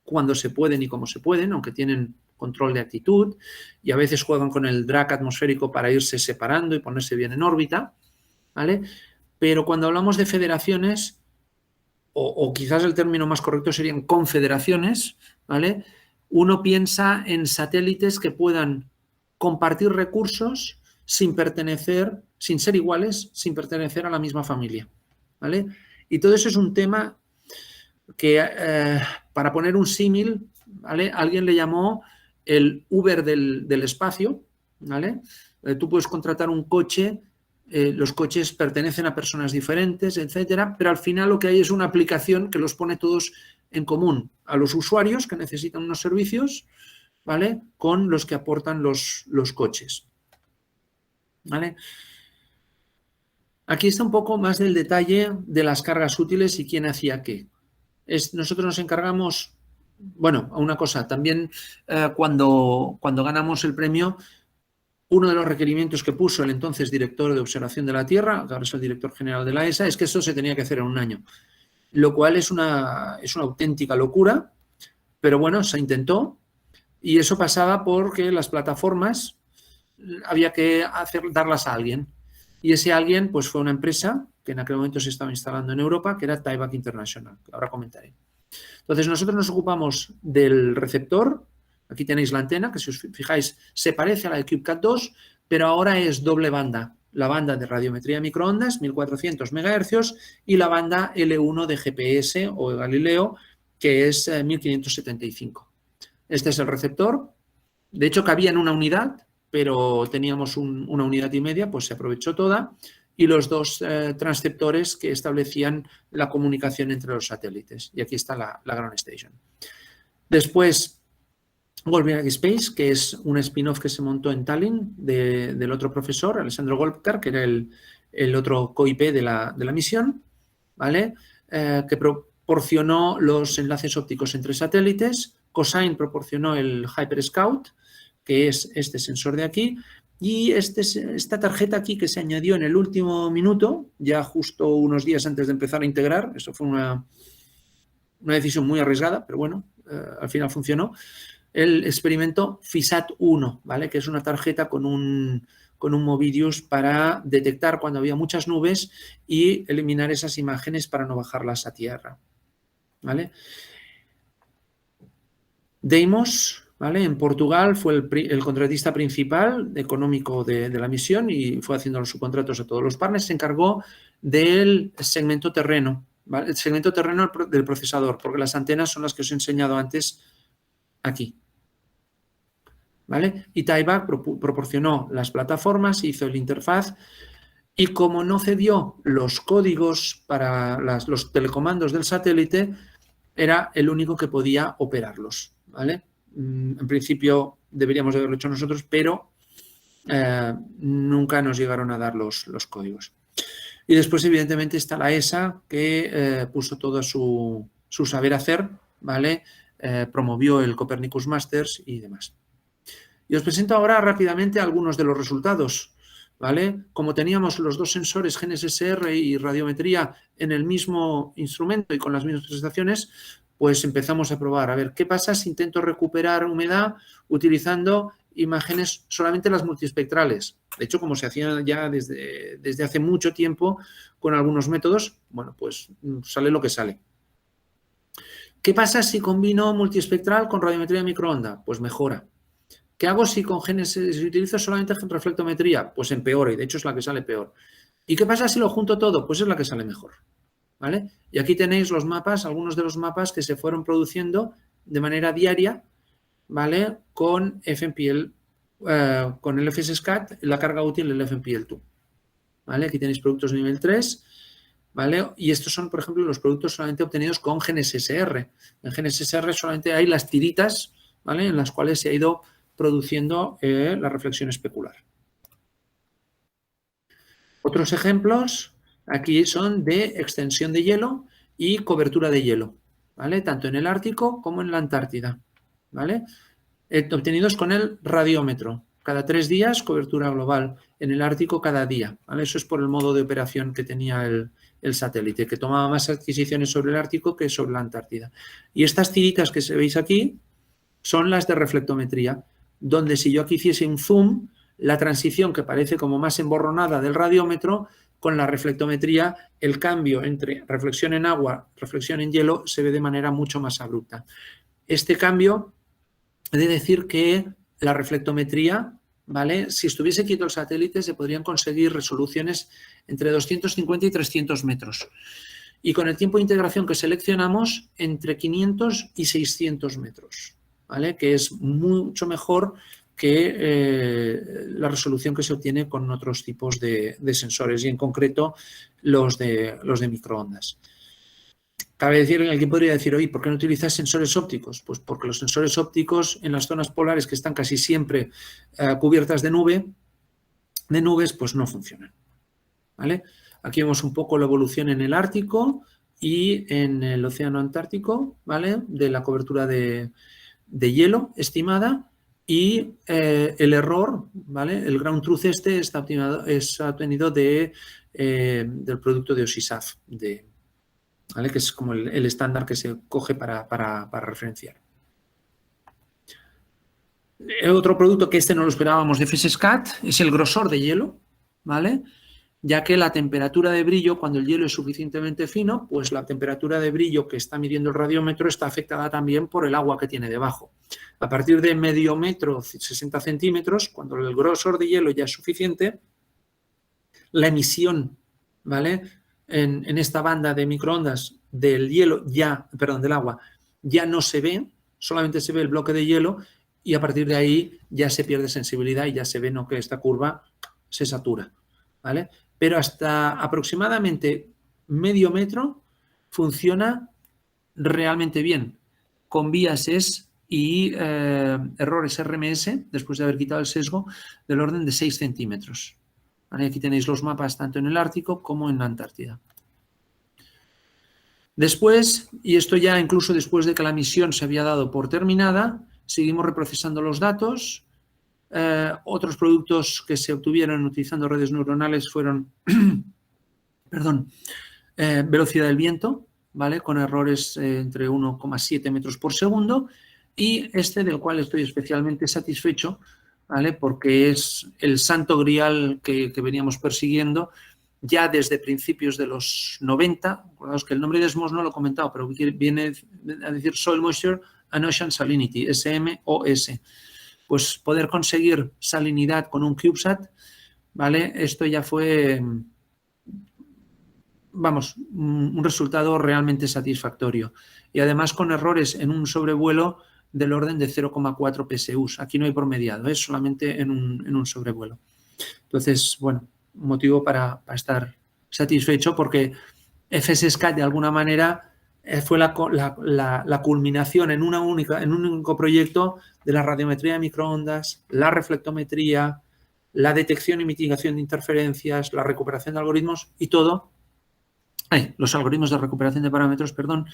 cuando se pueden y como se pueden, aunque tienen control de actitud, y a veces juegan con el drag atmosférico para irse separando y ponerse bien en órbita, ¿vale? Pero cuando hablamos de federaciones, o quizás el término más correcto serían confederaciones, ¿vale? Uno piensa en satélites que puedan compartir recursos sin pertenecer, sin ser iguales, sin pertenecer a la misma familia, ¿vale? Y todo eso es un tema que, para poner un símil, ¿vale? Alguien le llamó el Uber del espacio, ¿vale? Tú puedes contratar un coche, los coches pertenecen a personas diferentes, etcétera, pero al final lo que hay es una aplicación que los pone todos en común, a los usuarios que necesitan unos servicios, ¿vale? Con los que aportan los coches, ¿vale? Aquí está un poco más del detalle de las cargas útiles y quién hacía qué. Nosotros nos encargamos, bueno, a una cosa, también cuando ganamos el premio, uno de los requerimientos que puso el entonces director de observación de la Tierra, que ahora es el director general de la ESA, es que eso se tenía que hacer en un año, lo cual es una auténtica locura, pero bueno, se intentó, y eso pasaba porque las plataformas había que darlas a alguien, y ese alguien pues fue una empresa que en aquel momento se estaba instalando en Europa, que era Tyvak International, que ahora comentaré. Entonces, nosotros nos ocupamos del receptor. Aquí tenéis la antena, que si os fijáis se parece a la de CubeCat 2, pero ahora es doble banda. La banda de radiometría de microondas, 1400 MHz, y la banda L1 de GPS o de Galileo, que es 1575. Este es el receptor. De hecho, cabía en una unidad, pero teníamos una unidad y media, pues se aprovechó toda. Y los dos transceptores que establecían la comunicación entre los satélites. Y aquí está la Ground Station. Después, Golbjerg Space, que es un spin-off que se montó en Tallinn del otro profesor, Alessandro Golbjerg, que era el otro co-IP de la misión, ¿vale? Que proporcionó los enlaces ópticos entre satélites. Cosine proporcionó el Hyper Scout, que es este sensor de aquí. Y esta tarjeta aquí que se añadió en el último minuto, ya justo unos días antes de empezar a integrar, eso fue una decisión muy arriesgada, pero bueno, al final funcionó, el experimento FISAT-1, ¿vale? Que es una tarjeta con un Movidius para detectar cuando había muchas nubes y eliminar esas imágenes para no bajarlas a tierra, ¿vale? Deimos, ¿vale? En Portugal fue el contratista principal económico de la misión y fue haciendo los subcontratos a todos los partners. Se encargó del segmento terreno, ¿vale? El segmento terreno del procesador, porque las antenas son las que os he enseñado antes aquí, ¿vale? Y Tyvak proporcionó las plataformas, hizo el interfaz y como no cedió los códigos para los telecomandos del satélite, era el único que podía operarlos, ¿vale? En principio deberíamos haberlo hecho nosotros, pero nunca nos llegaron a dar los códigos. Y después, evidentemente, está la ESA, que puso todo su saber hacer, ¿vale? Promovió el Copernicus Masters y demás. Y os presento ahora rápidamente algunos de los resultados. ¿vale? Como teníamos los dos sensores GNSS-R y radiometría en el mismo instrumento y con las mismas prestaciones, pues empezamos a probar. A ver, ¿qué pasa si intento recuperar humedad utilizando imágenes solamente las multiespectrales? De hecho, como se hacía ya desde hace mucho tiempo con algunos métodos, bueno, pues sale lo que sale. ¿Qué pasa si combino multiespectral con radiometría de microondas? Pues mejora. ¿Qué hago si con GNSS si utilizo solamente reflectometría? Pues empeora y de hecho es la que sale peor. ¿Y qué pasa si lo junto todo? Pues es la que sale mejor. ¿Vale? Y aquí tenéis los mapas, algunos de los mapas que se fueron produciendo de manera diaria, ¿vale? Con FMPL, con el FSSCAT, la carga útil del FMPL2. ¿Vale? Aquí tenéis productos nivel 3, ¿vale? Y estos son, por ejemplo, los productos solamente obtenidos con GNSS-R. En GNSS-R solamente hay las tiritas, ¿vale? En las cuales se ha ido produciendo la reflexión especular. Otros ejemplos aquí son de extensión de hielo y cobertura de hielo, ¿vale? Tanto en el Ártico como en la Antártida, ¿vale? Obtenidos con el radiómetro. Cada 3 días, cobertura global. En el Ártico, cada día, ¿vale? Eso es por el modo de operación que tenía el satélite, que tomaba más adquisiciones sobre el Ártico que sobre la Antártida. Y estas tiritas que veis aquí son las de reflectometría, donde si yo aquí hiciese un zoom, la transición que parece como más emborronada del radiómetro, con la reflectometría, el cambio entre reflexión en agua, reflexión en hielo, se ve de manera mucho más abrupta. Este cambio, he de decir que la reflectometría, ¿vale? Si estuviese quieto el satélite, se podrían conseguir resoluciones entre 250 y 300 metros. Y con el tiempo de integración que seleccionamos, entre 500 y 600 metros. ¿Vale? Que es mucho mejor que la resolución que se obtiene con otros tipos de sensores y en concreto los de microondas. Cabe decir, alguien podría decir, oye, ¿por qué no utilizas sensores ópticos? Pues porque los sensores ópticos en las zonas polares que están casi siempre cubiertas de nubes, pues no funcionan. ¿Vale? Aquí vemos un poco la evolución en el Ártico y en el Océano Antártico, ¿vale? De la cobertura de hielo estimada y el error, ¿vale? El ground truth está obtenido del producto de OSISAF, ¿vale? Que es como el estándar que se coge para referenciar. Otro producto que no lo esperábamos de FSSCAT es el grosor de hielo, ¿vale? Ya que la temperatura de brillo, cuando el hielo es suficientemente fino, pues la temperatura de brillo que está midiendo el radiómetro está afectada también por el agua que tiene debajo. A partir de medio metro, 60 centímetros, cuando el grosor de hielo ya es suficiente, la emisión, ¿vale? En esta banda de microondas del del agua, ya no se ve, solamente se ve el bloque de hielo y a partir de ahí ya se pierde sensibilidad y ya se ve, ¿no?, que esta curva se satura, ¿vale? Pero hasta aproximadamente medio metro funciona realmente bien, con biases y errores RMS, después de haber quitado el sesgo, del orden de 6 centímetros. ¿Vale? Aquí tenéis los mapas tanto en el Ártico como en la Antártida. Después, y esto ya incluso después de que la misión se había dado por terminada, seguimos reprocesando los datos. Otros productos que se obtuvieron utilizando redes neuronales fueron velocidad del viento, ¿vale? Con errores entre 1,7 metros por segundo, y del cual estoy especialmente satisfecho, ¿vale? Porque es el santo grial que veníamos persiguiendo ya desde principios de los 90. Acordaos que el nombre de SMOS no lo he comentado, pero viene a decir Soil Moisture and Ocean Salinity, SMOS. Pues poder conseguir salinidad con un CubeSat, ¿vale? Esto ya fue, vamos, un resultado realmente satisfactorio. Y además con errores en un sobrevuelo del orden de 0,4 PSUs. Aquí no hay promediado, es solamente en un sobrevuelo. Entonces, bueno, motivo para estar satisfecho porque FSSCAT de alguna manera fue la culminación en un único proyecto de la radiometría de microondas, la reflectometría, la detección y mitigación de interferencias, la recuperación de algoritmos y todo, los algoritmos de recuperación de parámetros, perdón,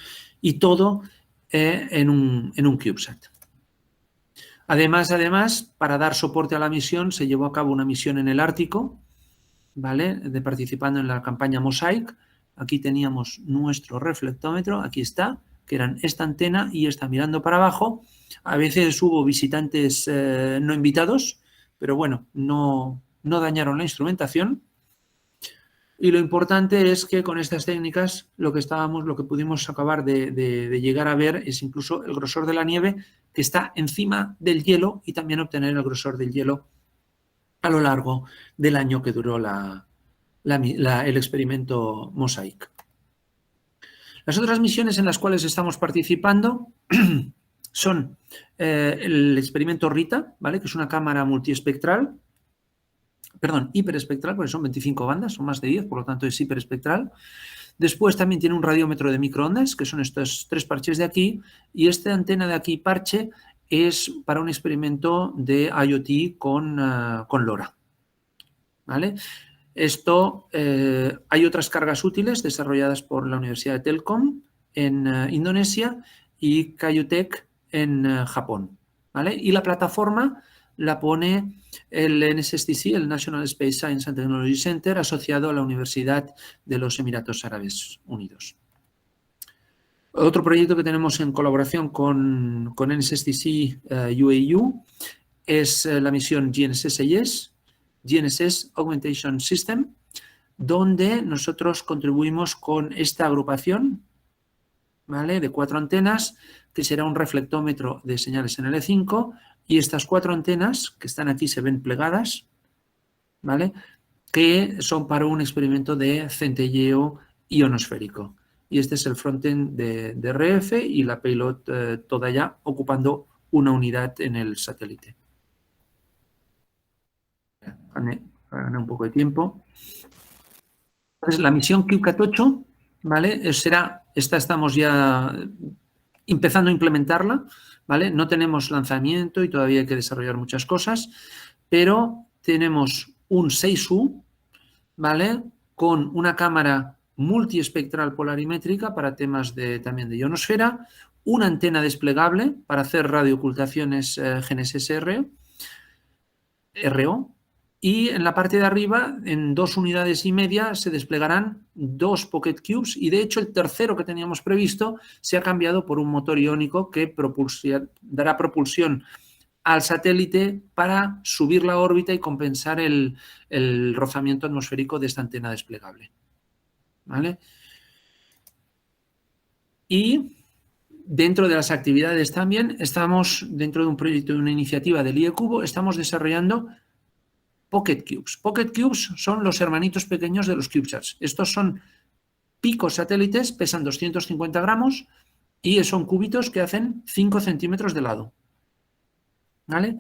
y todo en un CubeSat. Además, para dar soporte a la misión, se llevó a cabo una misión en el Ártico, ¿vale? De participando en la campaña Mosaic. Aquí teníamos nuestro reflectómetro, aquí está, que eran esta antena y esta mirando para abajo. A veces hubo visitantes no invitados, pero bueno, no dañaron la instrumentación. Y lo importante es que con estas técnicas lo que pudimos acabar de llegar a ver es incluso el grosor de la nieve que está encima del hielo y también obtener el grosor del hielo a lo largo del año que duró el experimento Mosaic. Las otras misiones en las cuales estamos participando son el experimento RITA, ¿vale? Que es una cámara multiespectral, perdón, hiperespectral, porque son 25 bandas, son más de 10, por lo tanto es hiperespectral. Después también tiene un radiómetro de microondas, que son estos 3 parches de aquí, y esta antena de aquí, parche, es para un experimento de IoT con LoRa, ¿vale? Esto, hay otras cargas útiles desarrolladas por la Universidad de Telkom en Indonesia y Kyotech en Japón, ¿vale? Y la plataforma la pone el NSSTC, el National Space Science and Technology Center, asociado a la Universidad de los Emiratos Árabes Unidos. Otro proyecto que tenemos en colaboración con NSSTC UAU es la misión GNSS GNSS Augmentation System, donde nosotros contribuimos con esta agrupación, ¿vale? De 4 antenas, que será un reflectómetro de señales en L5, y estas 4 antenas que están aquí se ven plegadas, ¿vale? Que son para un experimento de centelleo ionosférico. Y este es el frontend de RF y la payload toda ya ocupando una unidad en el satélite. Gané un poco de tiempo. Entonces, la misión CubeSat-8, ¿vale? Esta estamos ya empezando a implementarla, ¿vale? No tenemos lanzamiento y todavía hay que desarrollar muchas cosas, pero tenemos un 6U, ¿vale? Con una cámara multiespectral polarimétrica para temas también de ionosfera, una antena desplegable para hacer radioocultaciones GNSS RO, y en la parte de arriba, en 2 unidades y media, se desplegarán 2 Pocket Cubes, y de hecho el tercero que teníamos previsto se ha cambiado por un motor iónico que dará propulsión al satélite para subir la órbita y compensar el rozamiento atmosférico de esta antena desplegable, ¿vale? Y dentro de las actividades también estamos, dentro de un proyecto, de una iniciativa del IECubo, estamos desarrollando Pocket Cubes. Pocket Cubes son los hermanitos pequeños de los CubeSats. Estos son picos satélites, pesan 250 gramos y son cubitos que hacen 5 centímetros de lado, ¿vale?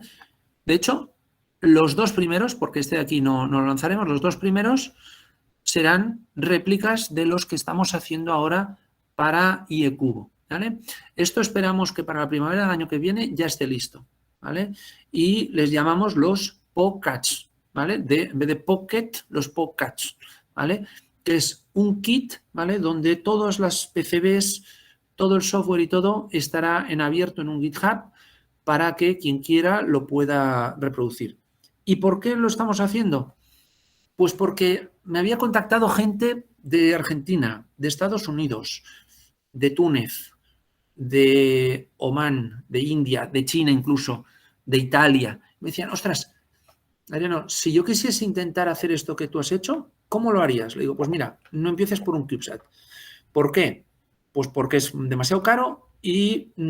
De hecho, los 2 primeros, porque este de aquí no lo lanzaremos, los 2 primeros serán réplicas de los que estamos haciendo ahora para IECubo, ¿vale? Esto esperamos que para la primavera del año que viene ya esté listo, ¿vale? Y les llamamos los POCATs, ¿vale? En vez de Pocket, los POCATs, ¿vale? Que es un kit, ¿vale? Donde todas las PCBs, todo el software y todo estará en abierto en un GitHub para que quien quiera lo pueda reproducir. ¿Y por qué lo estamos haciendo? Pues porque me había contactado gente de Argentina, de Estados Unidos, de Túnez, de Omán, de India, de China incluso, de Italia. Me decían, ostras, Adriano, si yo quisiese intentar hacer esto que tú has hecho, ¿cómo lo harías? Le digo, pues mira, no empieces por un CubeSat. ¿Por qué? Pues porque es demasiado caro y la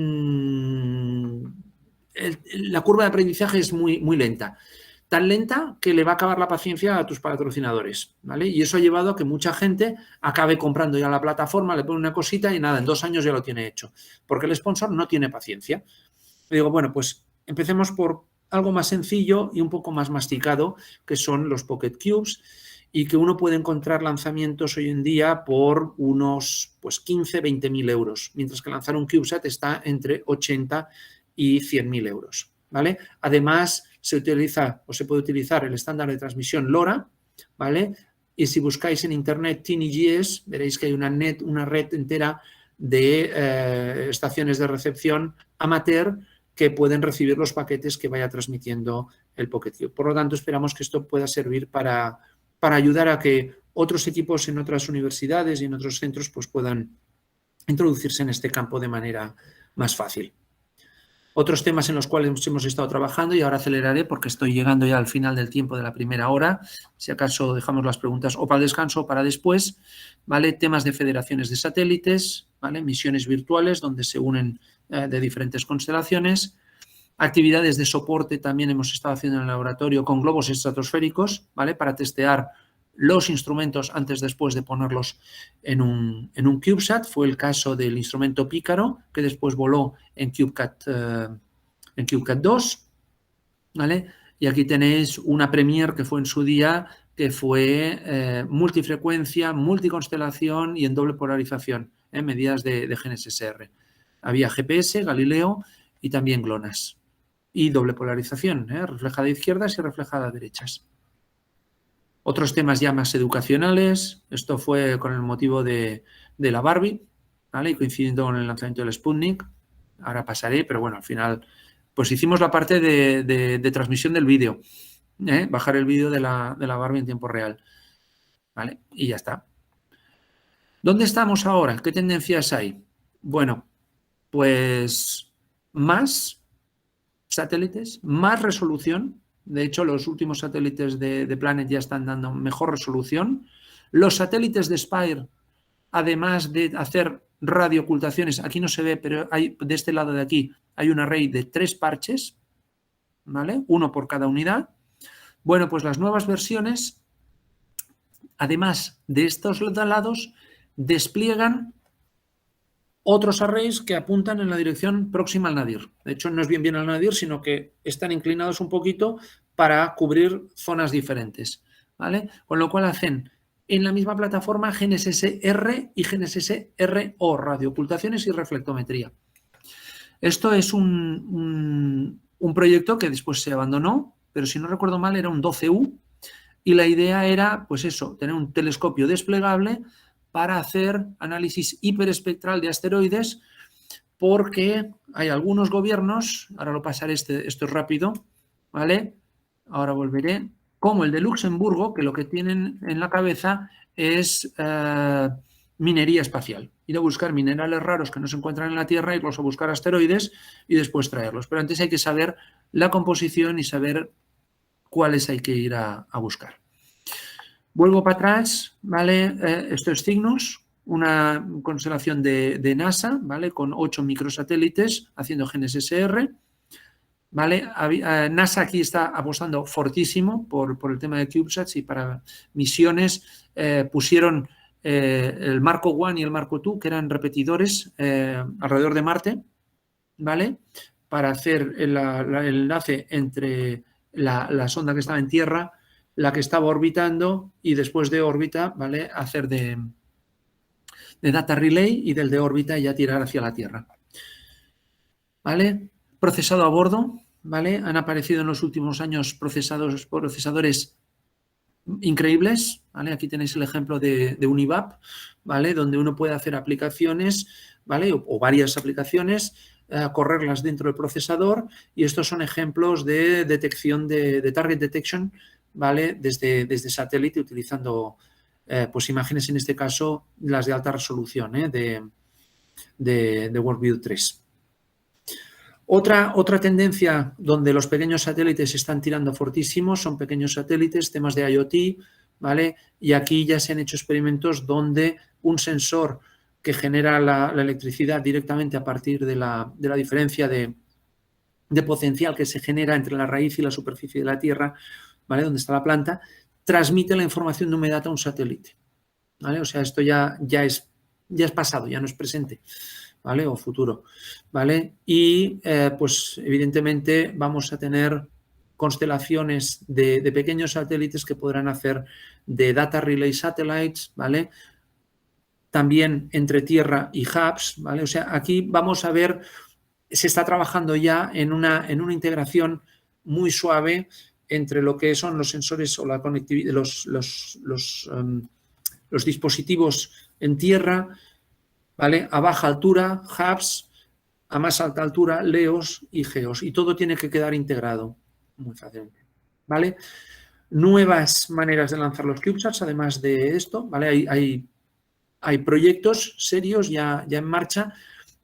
curva de aprendizaje es muy, muy lenta. Tan lenta que le va a acabar la paciencia a tus patrocinadores, ¿vale? Y eso ha llevado a que mucha gente acabe comprando ya la plataforma, le pone una cosita y nada, en 2 años ya lo tiene hecho, porque el sponsor no tiene paciencia. Le digo, bueno, pues empecemos por algo más sencillo y un poco más masticado, que son los Pocket Cubes, y que uno puede encontrar lanzamientos hoy en día por unos 15, 20.000 euros, mientras que lanzar un CubeSat está entre 80 y 100.000 euros, ¿vale? Además, se utiliza o se puede utilizar el estándar de transmisión LoRa, ¿vale? Y si buscáis en internet TinyGS, veréis que hay una red entera de estaciones de recepción amateur que pueden recibir los paquetes que vaya transmitiendo el Pocket Cube. Por lo tanto, esperamos que esto pueda servir para para ayudar a que otros equipos en otras universidades y en otros centros pues, puedan introducirse en este campo de manera más fácil. Otros temas en los cuales hemos estado trabajando, y ahora aceleraré porque estoy llegando ya al final del tiempo de la primera hora, si acaso dejamos las preguntas o para el descanso o para después, ¿vale? Temas de federaciones de satélites, ¿vale? Misiones virtuales donde se unen de diferentes constelaciones, actividades de soporte también hemos estado haciendo en el laboratorio con globos estratosféricos, ¿vale? Para testear los instrumentos antes después de ponerlos en un CubeSat. Fue el caso del instrumento Pícaro, que después voló en CubeCat 2, ¿vale? Y aquí tenéis una Premiere que fue en su día, que fue multifrecuencia, multiconstelación y en doble polarización, medidas de GNSS-R. Había GPS, Galileo y también GLONASS. Y doble polarización, reflejada a izquierdas y reflejada a derechas. Otros temas ya más educacionales, esto fue con el motivo de la Barbie, ¿vale? Y coincidiendo con el lanzamiento del Sputnik, ahora pasaré, pero bueno, al final pues hicimos la parte de transmisión del vídeo, bajar el vídeo de la Barbie en tiempo real, ¿vale? Y ya está. ¿Dónde estamos ahora? ¿Qué tendencias hay? Bueno, pues más satélites, más resolución. De hecho, los últimos satélites de Planet ya están dando mejor resolución. Los satélites de Spire, además de hacer radioocultaciones, aquí no se ve, pero hay de este lado de aquí hay un array de 3 parches, ¿vale? Uno por cada unidad. Bueno, pues las nuevas versiones, además de estos lados, despliegan otros arrays que apuntan en la dirección próxima al nadir. De hecho, no es bien al nadir, sino que están inclinados un poquito para cubrir zonas diferentes, ¿vale? Con lo cual hacen en la misma plataforma GNSS-R y GNSS-RO, radioocultaciones y reflectometría. Esto es un proyecto que después se abandonó, pero si no recuerdo mal era un 12U y la idea era, pues eso, tener un telescopio desplegable para hacer análisis hiperespectral de asteroides, porque hay algunos gobiernos, ahora lo pasaré, esto es rápido, ¿vale? Ahora volveré, como el de Luxemburgo, que lo que tienen en la cabeza es minería espacial. Ir a buscar minerales raros que no se encuentran en la Tierra, irlos a buscar asteroides y después traerlos. Pero antes hay que saber la composición y saber cuáles hay que ir a buscar. Vuelvo para atrás, ¿vale? Esto es Cygnus, una constelación de NASA, ¿vale? Con 8 microsatélites haciendo GNSS-R, ¿vale? NASA aquí está apostando fortísimo por el tema de CubeSats y para misiones pusieron el Marco 1 y el Marco 2, que eran repetidores alrededor de Marte, ¿vale? Para hacer el enlace entre la sonda que estaba en Tierra, la que estaba orbitando y después de órbita, ¿vale? Hacer de data relay y del de órbita ya tirar hacia la Tierra. ¿Vale? Procesado a bordo, ¿vale? Han aparecido en los últimos años procesadores increíbles, ¿vale? Aquí tenéis el ejemplo de Univap, ¿vale? Donde uno puede hacer aplicaciones, ¿vale? O varias aplicaciones, correrlas dentro del procesador, y estos son ejemplos de detección de target detection, ¿vale? Desde satélite utilizando pues imágenes, en este caso las de alta resolución de WorldView 3. Otra tendencia donde los pequeños satélites están tirando fortísimo son pequeños satélites, temas de IoT, ¿vale? Y aquí ya se han hecho experimentos donde un sensor que genera la electricidad directamente a partir de la diferencia de potencial que se genera entre la raíz y la superficie de la Tierra, ¿vale? Donde está la planta, transmite la información de humedad a un satélite, ¿vale? O sea, esto ya es pasado, ya no es presente, ¿vale? O futuro, ¿vale? Y pues evidentemente vamos a tener constelaciones de pequeños satélites que podrán hacer de data relay satellites, ¿vale? También entre Tierra y hubs, ¿vale? O sea, aquí vamos a ver, se está trabajando ya en una integración muy suave entre lo que son los sensores o la conectividad, los dispositivos en tierra, ¿vale? A baja altura, hubs, a más alta altura, LEOs y GEOs. Y todo tiene que quedar integrado muy fácilmente, ¿vale? nuevas maneras de lanzar los CubeSats, además de esto, ¿vale? Hay proyectos serios ya en marcha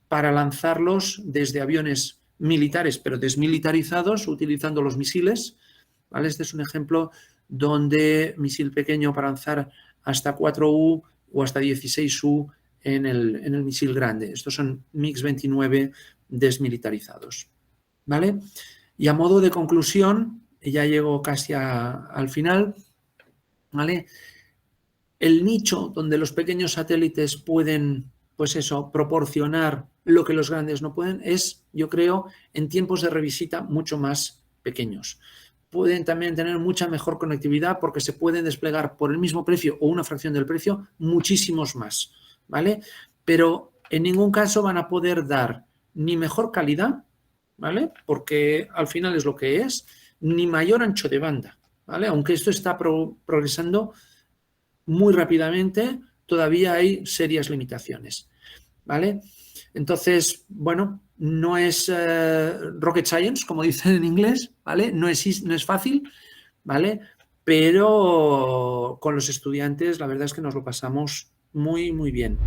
para lanzarlos desde aviones militares, pero desmilitarizados, utilizando los misiles, ¿vale? Este es un ejemplo donde misil pequeño para lanzar hasta 4U o hasta 16U en el misil grande. Estos son MiG-29 desmilitarizados, ¿vale? Y a modo de conclusión, ya llego casi al final, ¿vale? El nicho donde los pequeños satélites pueden, pues eso, proporcionar lo que los grandes no pueden es, yo creo, en tiempos de revisita mucho más pequeños. Pueden también tener mucha mejor conectividad porque se pueden desplegar por el mismo precio o una fracción del precio muchísimos más, ¿vale? Pero en ningún caso van a poder dar ni mejor calidad, ¿vale? Porque al final es lo que es, ni mayor ancho de banda, ¿vale? Aunque esto está progresando muy rápidamente, todavía hay serias limitaciones, ¿vale? Entonces, bueno, no es rocket science, como dicen en inglés, ¿vale? No es fácil, ¿vale? Pero con los estudiantes la verdad es que nos lo pasamos muy, muy bien.